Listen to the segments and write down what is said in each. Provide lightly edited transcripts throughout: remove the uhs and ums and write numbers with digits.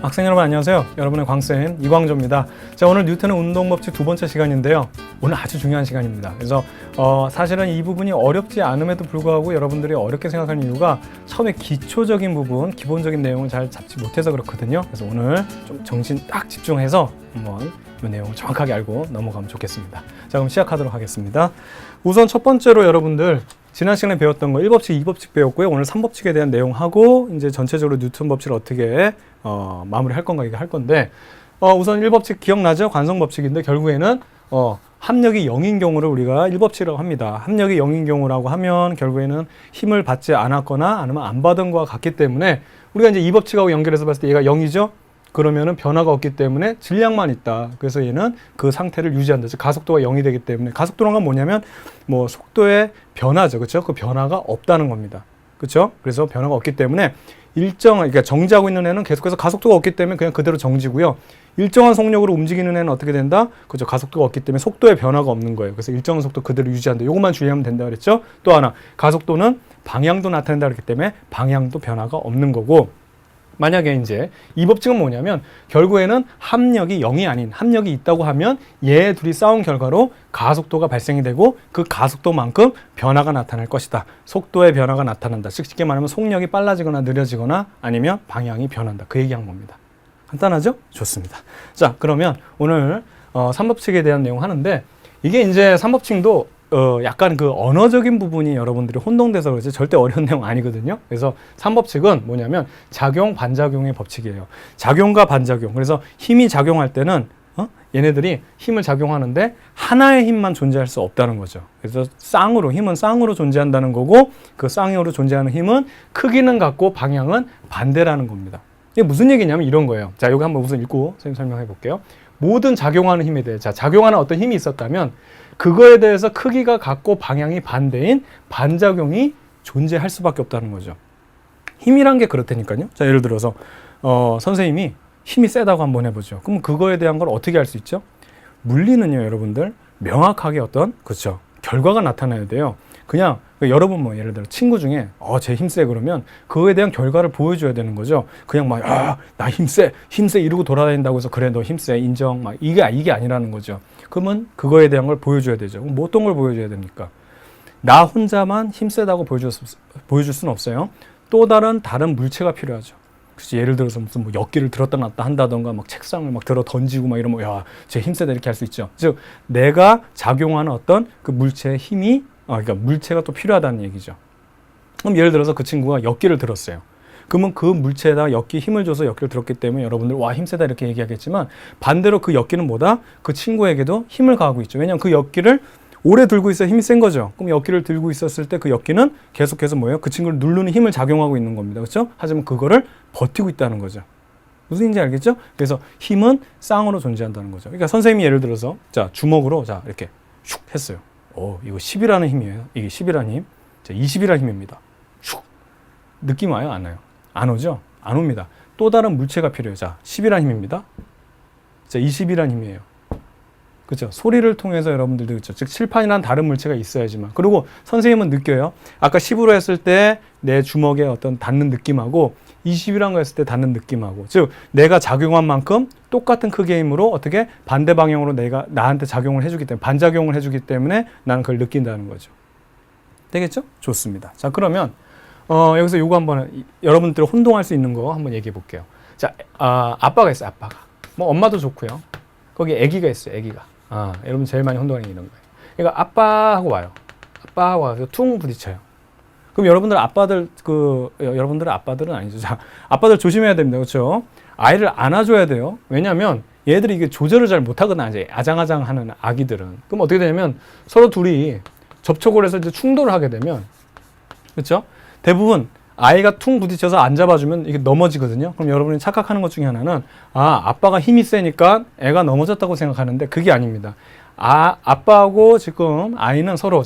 학생 여러분 안녕하세요. 여러분의 광쌤 이광조입니다. 자, 오늘 뉴턴의 운동법칙 두 번째 시간인데요. 오늘 아주 중요한 시간입니다. 그래서 사실은 이 부분이 어렵지 않음에도 불구하고 여러분들이 어렵게 생각하는 이유가 처음에 기초적인 부분, 기본적인 내용을 잘 잡지 못해서 그렇거든요. 그래서 오늘 좀 정신 딱 집중해서 한번 이 내용을 정확하게 알고 넘어가면 좋겠습니다. 자, 그럼 시작하도록 하겠습니다. 우선 첫 번째로 여러분들 지난 시간에 배웠던 거 1법칙, 2법칙 배웠고요. 오늘 3법칙에 대한 내용하고 이제 전체적으로 뉴턴 법칙을 어떻게 마무리할 건가 이게 할 건데 우선 1법칙 기억나죠? 관성법칙인데 결국에는 합력이 0인 경우를 우리가 1법칙이라고 합니다. 합력이 0인 경우라고 하면 결국에는 힘을 받지 않았거나 아니면 안 받은 거와 같기 때문에 우리가 이제 2법칙하고 연결해서 봤을 때 얘가 0이죠? 그러면은 변화가 없기 때문에 질량만 있다. 그래서 얘는 그 상태를 유지한다. 즉 가속도가 0이 되기 때문에 가속도란 건 뭐냐면 뭐 속도의 변화죠. 그렇죠? 그 변화가 없다는 겁니다. 그렇죠? 그래서 변화가 없기 때문에 그러니까 정지하고 있는 애는 계속해서 가속도가 없기 때문에 그냥 그대로 정지고요. 일정한 속력으로 움직이는 애는 어떻게 된다? 그렇죠? 가속도가 없기 때문에 속도의 변화가 없는 거예요. 그래서 일정한 속도 그대로 유지한다. 요것만 주의하면 된다 그랬죠? 또 하나, 가속도는 방향도 나타낸다 그랬기 때문에 방향도 변화가 없는 거고, 만약에 이제 이 법칙은 뭐냐면 결국에는 합력이 0이 아닌 합력이 있다고 하면 얘 둘이 싸운 결과로 가속도가 발생이 되고 그 가속도만큼 변화가 나타날 것이다. 속도의 변화가 나타난다. 즉 쉽게 말하면 속력이 빨라지거나 느려지거나 아니면 방향이 변한다. 그 얘기한 겁니다. 간단하죠? 좋습니다. 자, 그러면 오늘 3법칙에 대한 내용 하는데 이게 이제 3법칙도 약간 그 언어적인 부분이 여러분들이 혼동돼서 그렇지 절대 어려운 내용 아니거든요. 그래서 3법칙은 뭐냐면 작용, 반작용의 법칙이에요. 작용과 반작용. 그래서 힘이 작용할 때는 얘네들이 힘을 작용하는데 하나의 힘만 존재할 수 없다는 거죠. 그래서 힘은 쌍으로 존재한다는 거고 그 쌍으로 존재하는 힘은 크기는 같고 방향은 반대라는 겁니다. 이게 무슨 얘기냐면 이런 거예요. 자, 여기 한번 우선 읽고 선생님 설명해 볼게요. 모든 작용하는 힘에 대해 작용하는 어떤 힘이 있었다면 그거에 대해서 크기가 같고 방향이 반대인 반작용이 존재할 수밖에 없다는 거죠. 힘이란 게 그렇다니까요. 자, 예를 들어서 선생님이 힘이 세다고 한번 해보죠. 그럼 그거에 대한 걸 어떻게 알 수 있죠? 물리는요, 여러분들 명확하게 그렇죠, 결과가 나타나야 돼요. 그냥 여러분 뭐 예를 들어 친구 중에 쟤 힘세 그러면 그거에 대한 결과를 보여줘야 되는 거죠. 그냥 막 나 힘세 이러고 돌아다닌다고 해서 그래 너 힘세 인정 막 이게 아니라는 거죠. 그러면 그거에 대한 걸 보여줘야 되죠. 그럼 뭐 어떤 걸 보여줘야 됩니까? 나 혼자만 힘세다고 보여줄 수는 없어요. 또 다른 물체가 필요하죠. 그치? 예를 들어서 무슨 뭐 역기를 들었다 놨다 한다던가 막 책상을 막 들어 던지고 막 이러면 쟤 힘세다 이렇게 할 수 있죠. 즉 내가 작용하는 어떤 그 물체의 힘이 그러니까 물체가 또 필요하다는 얘기죠. 그럼 예를 들어서 그 친구가 역기를 들었어요. 그러면 그 물체에다 역기 힘을 줘서 역기를 들었기 때문에 여러분들 와 힘세다 이렇게 얘기하겠지만 반대로 그 역기는 뭐다? 그 친구에게도 힘을 가하고 있죠. 왜냐하면 그 역기를 오래 들고 있어야 힘이 센 거죠. 그럼 역기를 들고 있었을 때 그 역기는 계속해서 뭐예요? 그 친구를 누르는 힘을 작용하고 있는 겁니다. 그렇죠? 하지만 그거를 버티고 있다는 거죠. 무슨 얘기인지 알겠죠? 그래서 힘은 쌍으로 존재한다는 거죠. 그러니까 선생님이 예를 들어서 자 주먹으로 자 이렇게 슉 했어요. 이거 10이라는 힘이에요. 이게 10이라는 힘. 자, 20이라는 힘입니다. 슉. 느낌 와요? 안 와요? 안 오죠? 안 옵니다. 또 다른 물체가 필요해요. 자, 10이라는 힘입니다. 자, 20이라는 힘이에요. 그렇죠? 소리를 통해서 여러분들도 그렇죠. 즉 칠판이란 다른 물체가 있어야지만. 그리고 선생님은 느껴요. 아까 10으로 했을 때 내 주먹에 어떤 닿는 느낌하고 20이란 거 했을 때 닿는 느낌하고, 즉 내가 작용한 만큼 똑같은 크기의 힘으로 어떻게 반대 방향으로 내가 나한테 작용을 해주기 때문에 반작용을 해주기 때문에 나는 그걸 느낀다는 거죠. 되겠죠? 좋습니다. 자, 그러면 여기서 요거 한번 여러분들 혼동할 수 있는 거 한번 얘기해 볼게요. 자, 아빠가 있어요. 아빠가 뭐 엄마도 좋고요. 거기 아기가 있어요. 아기가 여러분 제일 많이 혼동하는 게 이런 거예요. 그러니까 아빠하고 와요. 아빠하고 와서 퉁 부딪혀요. 그럼 여러분들은 아빠들은 아니죠. 자, 아빠들 조심해야 됩니다. 그렇죠? 아이를 안아줘야 돼요. 왜냐하면 얘들이 이게 조절을 잘 못하거나 이제 아장아장하는 아기들은 그럼 어떻게 되냐면 서로 둘이 접촉을 해서 이제 충돌을 하게 되면 그렇죠? 대부분 아이가 퉁 부딪혀서 안 잡아주면 이게 넘어지거든요. 그럼 여러분이 착각하는 것 중에 하나는 아빠가 힘이 세니까 애가 넘어졌다고 생각하는데 그게 아닙니다. 아빠하고 지금 아이는 서로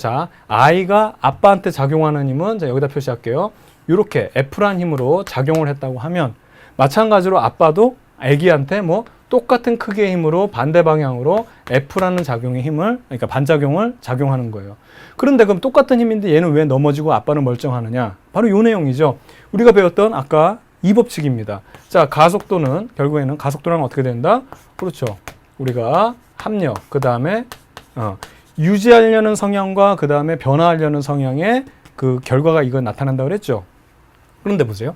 아이가 아빠한테 작용하는 힘은 여기다 표시할게요. 이렇게 F란 힘으로 작용을 했다고 하면 마찬가지로 아빠도 아기한테 뭐 똑같은 크기의 힘으로 반대 방향으로 F라는 작용의 힘을 그러니까 반작용을 작용하는 거예요. 그런데 그럼 똑같은 힘인데 얘는 왜 넘어지고 아빠는 멀쩡하느냐? 바로 이 내용이죠. 우리가 배웠던 아까 이 법칙입니다. 자, 가속도는 결국에는 가속도랑 어떻게 된다? 그렇죠. 우리가 합력, 그 다음에 유지하려는 성향과 그 다음에 변화하려는 성향의 그 결과가 이거 나타난다고 그랬죠. 그런데 보세요.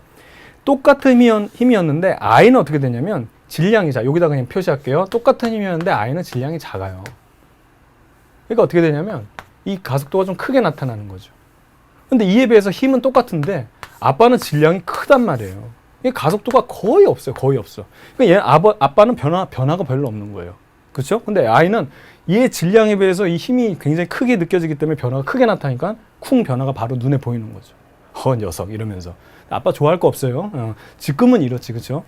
똑같은 힘이었는데 I는 어떻게 되냐면 질량이 여기다 그냥 표시할게요. 똑같은 힘이었는데 I는 질량이 작아요. 그러니까 어떻게 되냐면 이 가속도가 좀 크게 나타나는 거죠. 근데 이에 비해서 힘은 똑같은데 아빠는 질량이 크단 말이에요. 이 가속도가 거의 없어요. 거의 없어. 그러니까 아빠는 변화가 별로 없는 거예요. 그렇죠? 근데 I는 얘 질량에 비해서 이 힘이 굉장히 크게 느껴지기 때문에 변화가 크게 나타나니까 쿵 변화가 바로 눈에 보이는 거죠. 녀석 이러면서 아빠 좋아할 거 없어요. 지금은 이렇지, 그렇죠?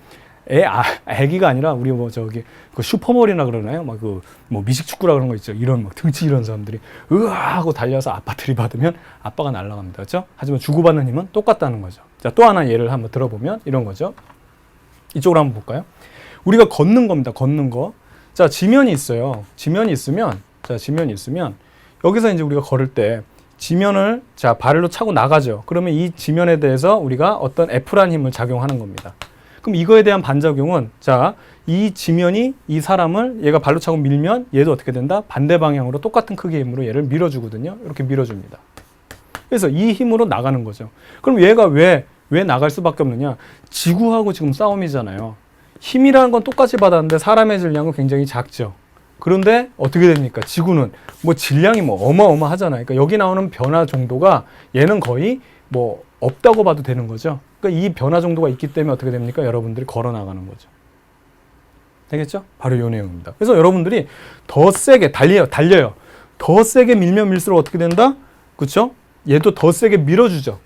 애기가 아니라 우리 그 슈퍼볼이나 그러나요? 막 뭐 미식축구라 그런 거 있죠. 이런 막 등치 이런 사람들이 으아 하고 달려서 아빠 들이받으면 아빠가 날아갑니다, 그렇죠? 하지만 주고받는 힘은 똑같다는 거죠. 자, 또 하나 예를 한번 들어보면 이런 거죠. 이쪽으로 한번 볼까요? 우리가 걷는 겁니다. 걷는 거. 자, 지면이 있어요. 지면이 있으면 여기서 이제 우리가 걸을 때 지면을 발로 차고 나가죠. 그러면 이 지면에 대해서 우리가 어떤 F라는 힘을 작용하는 겁니다. 그럼 이거에 대한 반작용은 이 지면이 이 사람을 얘가 발로 차고 밀면 얘도 어떻게 된다? 반대 방향으로 똑같은 크기의 힘으로 얘를 밀어주거든요. 이렇게 밀어줍니다. 그래서 이 힘으로 나가는 거죠. 그럼 얘가 왜 나갈 수밖에 없느냐? 지구하고 지금 싸움이잖아요. 힘이라는 건 똑같이 받았는데 사람의 질량은 굉장히 작죠. 그런데 어떻게 됩니까? 지구는 질량이 어마어마하잖아요. 그러니까 여기 나오는 변화 정도가 얘는 거의 없다고 봐도 되는 거죠. 그러니까 이 변화 정도가 있기 때문에 어떻게 됩니까? 여러분들이 걸어 나가는 거죠. 되겠죠? 바로 이 내용입니다. 그래서 여러분들이 더 세게 달려요. 더 세게 밀면 밀수록 어떻게 된다? 그렇죠? 얘도 더 세게 밀어주죠.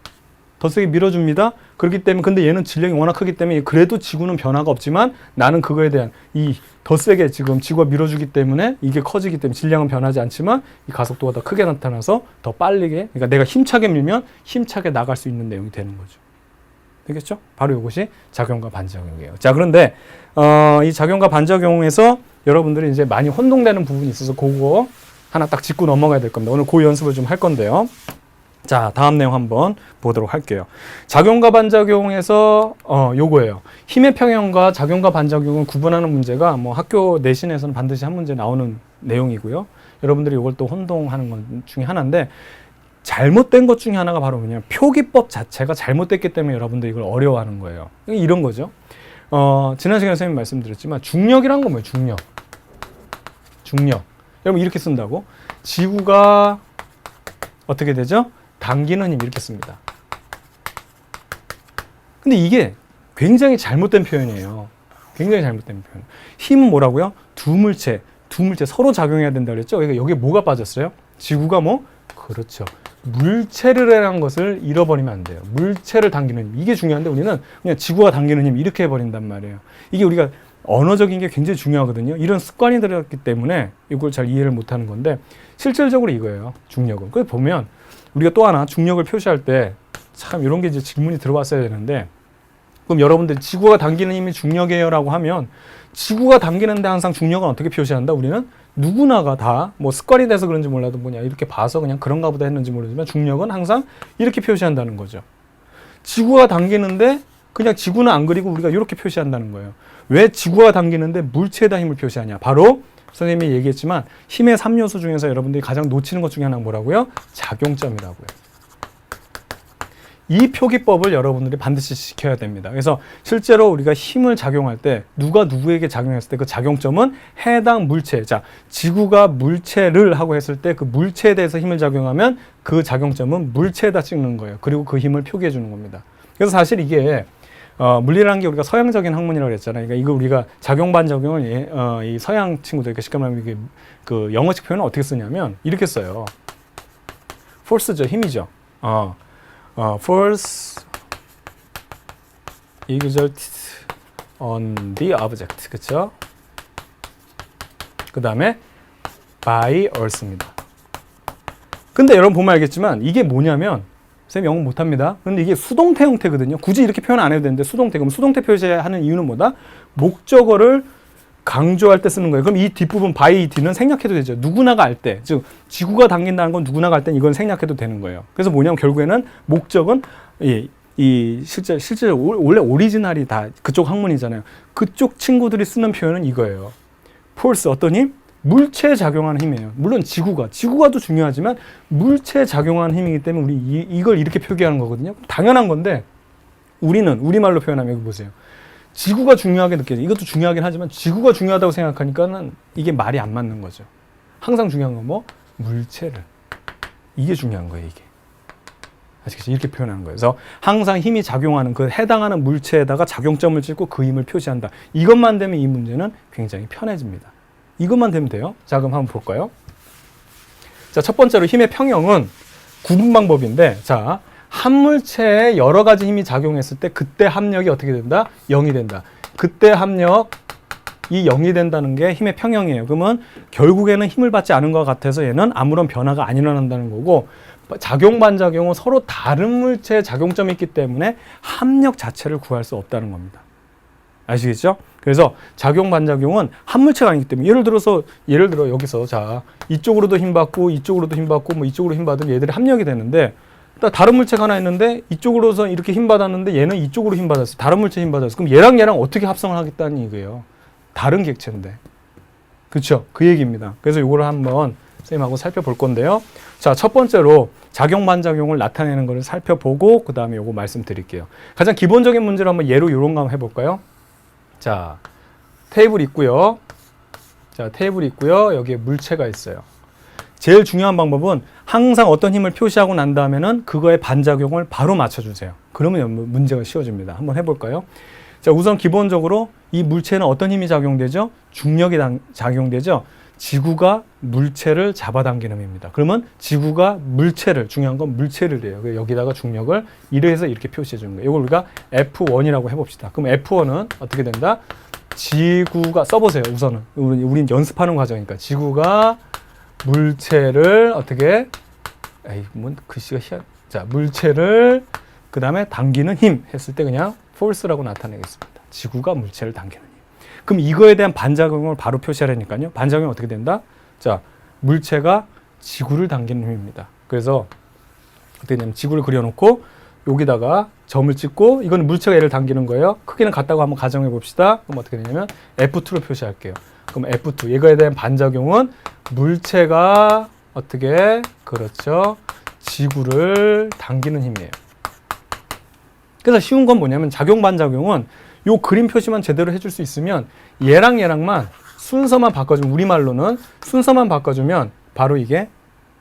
더 세게 밀어줍니다. 그렇기 때문에 근데 얘는 질량이 워낙 크기 때문에 그래도 지구는 변화가 없지만 나는 그거에 대한 이 더 세게 지금 지구가 밀어주기 때문에 이게 커지기 때문에 질량은 변하지 않지만 이 가속도가 더 크게 나타나서 더 빠르게, 그러니까 내가 힘차게 밀면 힘차게 나갈 수 있는 내용이 되는 거죠. 되겠죠? 바로 이것이 작용과 반작용이에요. 자, 그런데 이 작용과 반작용에서 여러분들이 이제 많이 혼동되는 부분이 있어서 그거 하나 딱 짚고 넘어가야 될 겁니다. 오늘 그 연습을 좀 할 건데요. 자, 다음 내용 한번 보도록 할게요. 작용과 반작용에서 요거예요. 힘의 평형과 작용과 반작용을 구분하는 문제가 학교 내신에서는 반드시 한 문제 나오는 내용이고요. 여러분들이 이걸 또 혼동하는 것 중에 하나인데 잘못된 것 중에 하나가 바로 뭐냐면 표기법 자체가 잘못됐기 때문에 여러분들이 이걸 어려워하는 거예요. 이런 거죠. 지난 시간에 선생님이 말씀드렸지만 중력이란 건 뭐예요? 중력. 여러분 이렇게 쓴다고. 지구가 어떻게 되죠? 당기는 힘 이렇게 씁니다. 근데 이게 굉장히 잘못된 표현이에요. 굉장히 잘못된 표현. 힘은 뭐라고요? 두 물체 서로 작용해야 된다 그랬죠? 그러니까 여기에 뭐가 빠졌어요? 지구가 그렇죠. 물체를라는 것을 잃어버리면 안 돼요. 물체를 당기는 힘. 이게 중요한데 우리는 그냥 지구가 당기는 힘 이렇게 해버린단 말이에요. 이게 우리가 언어적인 게 굉장히 중요하거든요. 이런 습관이 들었기 때문에 이걸 잘 이해를 못하는 건데 실질적으로 이거예요. 중력은. 그래서 보면 우리가 또 하나 중력을 표시할 때 참 이런 게 이제 질문이 들어왔어야 되는데 그럼 여러분들 지구가 당기는 힘이 중력이에요 라고 하면 지구가 당기는데 항상 중력은 어떻게 표시한다? 우리는 누구나가 다 습관이 돼서 그런지 몰라도 이렇게 봐서 그냥 그런가 보다 했는지 모르지만 중력은 항상 이렇게 표시한다는 거죠. 지구가 당기는데 그냥 지구는 안 그리고 우리가 이렇게 표시한다는 거예요. 왜 지구가 당기는데 물체에다 힘을 표시하냐? 바로 선생님이 얘기했지만 힘의 3요소 중에서 여러분들이 가장 놓치는 것 중에 하나가 뭐라고요? 작용점이라고요. 이 표기법을 여러분들이 반드시 지켜야 됩니다. 그래서 실제로 우리가 힘을 작용할 때 누가 누구에게 작용했을 때 그 작용점은 해당 물체, 지구가 물체를 하고 했을 때 그 물체에 대해서 힘을 작용하면 그 작용점은 물체에다 찍는 거예요. 그리고 그 힘을 표기해 주는 겁니다. 그래서 사실 이게 물리라는 게 우리가 서양적인 학문이라고 그랬잖아요. 그러니까 이거 우리가 작용 반작용을 이 서양 친구들, 쉽게 말하면 이게 그 영어식 표현을 어떻게 쓰냐면 이렇게 써요. force죠, 힘이죠. force exerted on the object, 그렇죠? 그 다음에 by earth입니다. 근데 여러분 보면 알겠지만 이게 뭐냐면 선생님 영어 못합니다. 근데 이게 수동태 형태거든요. 굳이 이렇게 표현 안 해도 되는데 수동태. 그럼 수동태 표시하는 이유는 뭐다? 목적어를 강조할 때 쓰는 거예요. 그럼 이 뒷부분 by d는 생략해도 되죠. 누구나가 할 때, 즉 지구가 당긴다는 건 누구나가 할 때 이건 생략해도 되는 거예요. 그래서 뭐냐면 결국에는 목적은 이 실제 원래 오리지널이 다 그쪽 학문이잖아요. 그쪽 친구들이 쓰는 표현은 이거예요. force 어떤 힘? 물체에 작용하는 힘이에요. 물론 지구가도 중요하지만 물체에 작용하는 힘이기 때문에 우리 이걸 이렇게 표기하는 거거든요. 당연한 건데 우리는 우리말로 표현하면 여기 보세요. 지구가 중요하게 느껴져요. 이것도 중요하긴 하지만 지구가 중요하다고 생각하니까는 이게 말이 안 맞는 거죠. 항상 중요한 건 뭐? 물체를. 이게 중요한 거예요, 이게. 아시겠죠? 이렇게 표현하는 거예요. 그래서 항상 힘이 작용하는 그 해당하는 물체에다가 작용점을 찍고 그 힘을 표시한다. 이것만 되면 이 문제는 굉장히 편해집니다. 이것만 되면 돼요. 자, 그럼 한번 볼까요? 자, 첫 번째로 힘의 평형은 구분 방법인데, 자, 한 물체에 여러 가지 힘이 작용했을 때 그때 합력이 어떻게 된다? 0이 된다. 그때 합력이 0이 된다는 게 힘의 평형이에요. 그러면 결국에는 힘을 받지 않은 것 같아서 얘는 아무런 변화가 안 일어난다는 거고, 작용 반작용은 서로 다른 물체에 작용점이 있기 때문에 합력 자체를 구할 수 없다는 겁니다. 아시겠죠? 그래서 작용 반작용은 한 물체가 아니기 때문에 예를 들어 여기서 자 이쪽으로도 힘 받고 이쪽으로도 힘 받고 뭐 이쪽으로 힘 받으면 얘들이 합력이 되는데 다른 물체가 하나 있는데 이쪽으로서 이렇게 힘 받았는데 얘는 이쪽으로 힘 받았어. 다른 물체 힘 받았어. 그럼 얘랑 어떻게 합성을 하겠다는 얘기예요. 다른 객체인데. 그렇죠? 그 얘기입니다. 그래서 이거를 한번 선생님하고 살펴볼 건데요. 자, 첫 번째로 작용 반작용을 나타내는 것을 살펴보고 그 다음에 요거 말씀드릴게요. 가장 기본적인 문제를 한번 예로 요런 거 한번 해볼까요? 자, 테이블 있고요. 자, 테이블 있고요. 여기에 물체가 있어요. 제일 중요한 방법은 항상 어떤 힘을 표시하고 난 다음에는 그거의 반작용을 바로 맞춰주세요. 그러면 문제가 쉬워집니다. 한번 해볼까요? 자, 우선 기본적으로 이 물체는 어떤 힘이 작용되죠? 중력이 작용되죠? 지구가 물체를 잡아당기는 힘입니다. 그러면 지구가 물체를, 중요한 건 물체를 해요. 여기다가 중력을 이래서 이렇게 표시해 주는 거예요. 이걸 우리가 F1이라고 해봅시다. 그럼 F1은 어떻게 된다? 지구가, 써보세요, 우선은. 우린 연습하는 과정이니까. 지구가 물체를 어떻게, 글씨가 자, 물체를, 그 다음에 당기는 힘 했을 때 그냥 force라고 나타내겠습니다. 지구가 물체를 당기는 힘. 그럼 이거에 대한 반작용을 바로 표시하려니까요. 반작용이 어떻게 된다? 자, 물체가 지구를 당기는 힘입니다. 그래서 어떻게 되냐면 지구를 그려놓고 여기다가 점을 찍고 이거는 물체가 얘를 당기는 거예요. 크기는 같다고 한번 가정해 봅시다. 그럼 어떻게 되냐면 F2로 표시할게요. 그럼 F2, 이거에 대한 반작용은 물체가 어떻게, 그렇죠, 지구를 당기는 힘이에요. 그래서 쉬운 건 뭐냐면 작용 반작용은 요 그림 표시만 제대로 해줄 수 있으면 얘랑만 순서만 바꿔주면, 우리말로는 순서만 바꿔주면 바로 이게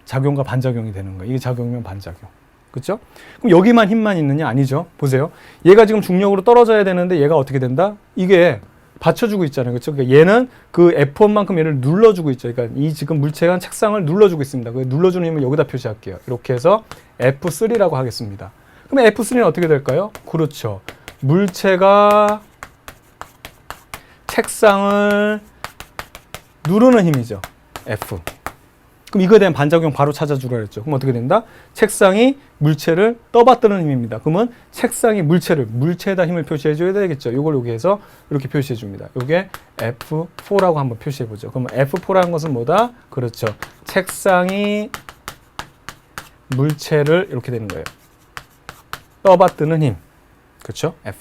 작용과 반작용이 되는 거예요. 이게 작용이면 반작용. 그렇죠? 그럼 여기만 힘만 있느냐? 아니죠. 보세요. 얘가 지금 중력으로 떨어져야 되는데 얘가 어떻게 된다? 이게 받쳐주고 있잖아요. 그렇죠? 그러니까 얘는 그 F1만큼 얘를 눌러주고 있죠. 그러니까 이 지금 물체가 책상을 눌러주고 있습니다. 그 눌러주는 힘을 여기다 표시할게요. 이렇게 해서 F3라고 하겠습니다. 그럼 F3는 어떻게 될까요? 그렇죠. 물체가 책상을 누르는 힘이죠. F. 그럼 이거에 대한 반작용 바로 찾아주라 그랬죠. 그럼 어떻게 된다? 책상이 물체를 떠받드는 힘입니다. 그러면 책상이 물체에다 힘을 표시해 줘야 되겠죠. 이걸 여기에서 이렇게 표시해 줍니다. 이게 F4라고 한번 표시해 보죠. 그러면 F4라는 것은 뭐다? 그렇죠. 책상이 물체를 이렇게 되는 거예요. 떠받드는 힘. 그렇죠? F.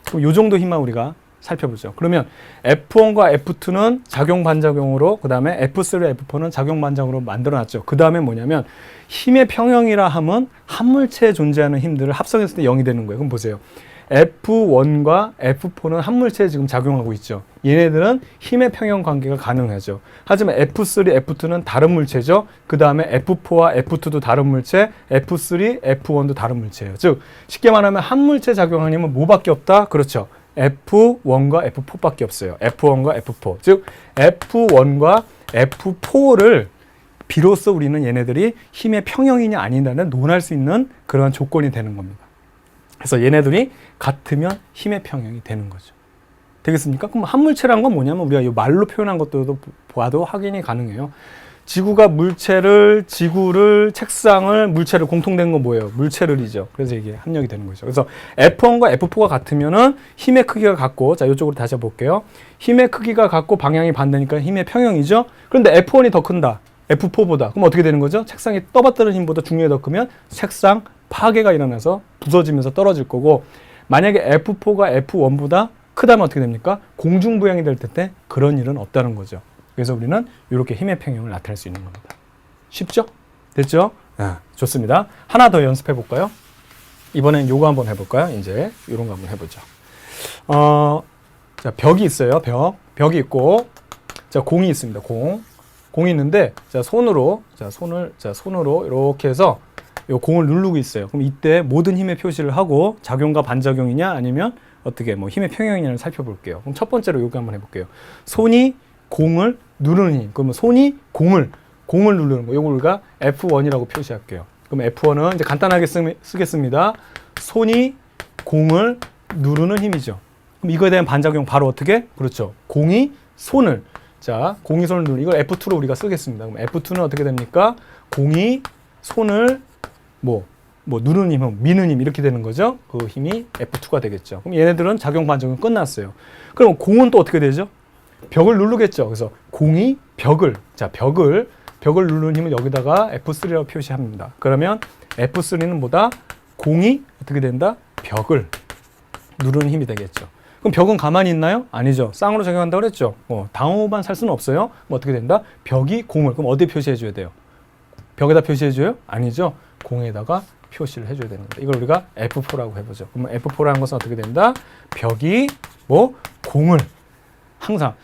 그럼 요 정도 힘만 우리가 살펴보죠. 그러면 F1과 F2는 작용 반작용으로, 그 다음에 F3, F4는 작용 반작용으로 만들어놨죠. 그 다음에 뭐냐면 힘의 평형이라 함은 한 물체에 존재하는 힘들을 합성했을 때 0이 되는 거예요. 그럼 보세요. F1과 F4는 한 물체에 지금 작용하고 있죠. 얘네들은 힘의 평형 관계가 가능하죠. 하지만 F3, F2는 다른 물체죠. 그 다음에 F4와 F2도 다른 물체, F3, F1도 다른 물체예요. 즉 쉽게 말하면 한 물체 작용하는 힘은 뭐밖에 없다? 그렇죠. F1과 F4밖에 없어요. F1과 F4. 즉 F1과 F4를 비로소 우리는 얘네들이 힘의 평형이냐 아니냐를 논할 수 있는 그런 조건이 되는 겁니다. 그래서 얘네들이 같으면 힘의 평형이 되는 거죠. 되겠습니까? 그럼 한 물체란 건 뭐냐면 우리가 이 말로 표현한 것들도 봐도 확인이 가능해요. 지구가 지구를, 책상을, 물체를 공통된 건 뭐예요? 물체를이죠. 그래서 이게 합력이 되는 거죠. 그래서 F1과 F4가 같으면은 힘의 크기가 같고, 자, 이쪽으로 다시 볼게요. 힘의 크기가 같고 방향이 반대니까 힘의 평형이죠. 그런데 F1이 더 큰다. F4보다. 그럼 어떻게 되는 거죠? 책상이 떠받드는 힘보다 중력이 더 크면 책상 파괴가 일어나서 부서지면서 떨어질 거고, 만약에 F4가 F1보다 크다면 어떻게 됩니까? 공중부양이 될 때 그런 일은 없다는 거죠. 그래서 우리는 이렇게 힘의 평형을 나타낼 수 있는 겁니다. 쉽죠? 됐죠? 좋습니다. 하나 더 연습해 볼까요? 이번엔 요거 한번 해볼까요? 이제 이런 거 한번 해보죠. 자, 벽이 있어요. 벽이 있고, 자, 공이 있습니다. 공이 있는데, 자, 손으로 이렇게 해서 요 공을 누르고 있어요. 그럼 이때 모든 힘의 표시를 하고 작용과 반작용이냐 아니면 어떻게 뭐 힘의 평형이냐를 살펴볼게요. 그럼 첫 번째로 요거 한번 해볼게요. 손이 공을 누르는 힘. 그러면 손이 공을 누르는 거. 요걸 우리가 F1이라고 표시할게요. 그럼 F1은 이제 간단하게 쓰겠습니다. 손이 공을 누르는 힘이죠. 그럼 이거에 대한 반작용 바로 어떻게? 그렇죠. 공이 손을 누르는, 이걸 F2로 우리가 쓰겠습니다. 그럼 F2는 어떻게 됩니까? 공이 손을 누르는 힘, 미는 힘 이렇게 되는 거죠. 그 힘이 F2가 되겠죠. 그럼 얘네들은 작용 반작용 끝났어요. 그럼 공은 또 어떻게 되죠? 벽을 누르겠죠. 그래서 공이 벽을 누르는 힘은 여기다가 F3라고 표시합니다. 그러면 F3는 뭐다? 공이 어떻게 된다? 벽을 누르는 힘이 되겠죠. 그럼 벽은 가만히 있나요? 아니죠. 쌍으로 작용한다고 그랬죠. 당호만 살 수는 없어요. 어떻게 된다? 벽이 공을, 그럼 어디에 표시해줘야 돼요? 벽에다 표시해줘요? 아니죠. 공에다가 표시를 해줘야 되는 겁니다. 이걸 우리가 F4라고 해보죠. 그러면 F4라는 것은 어떻게 된다? 벽이 공을 항상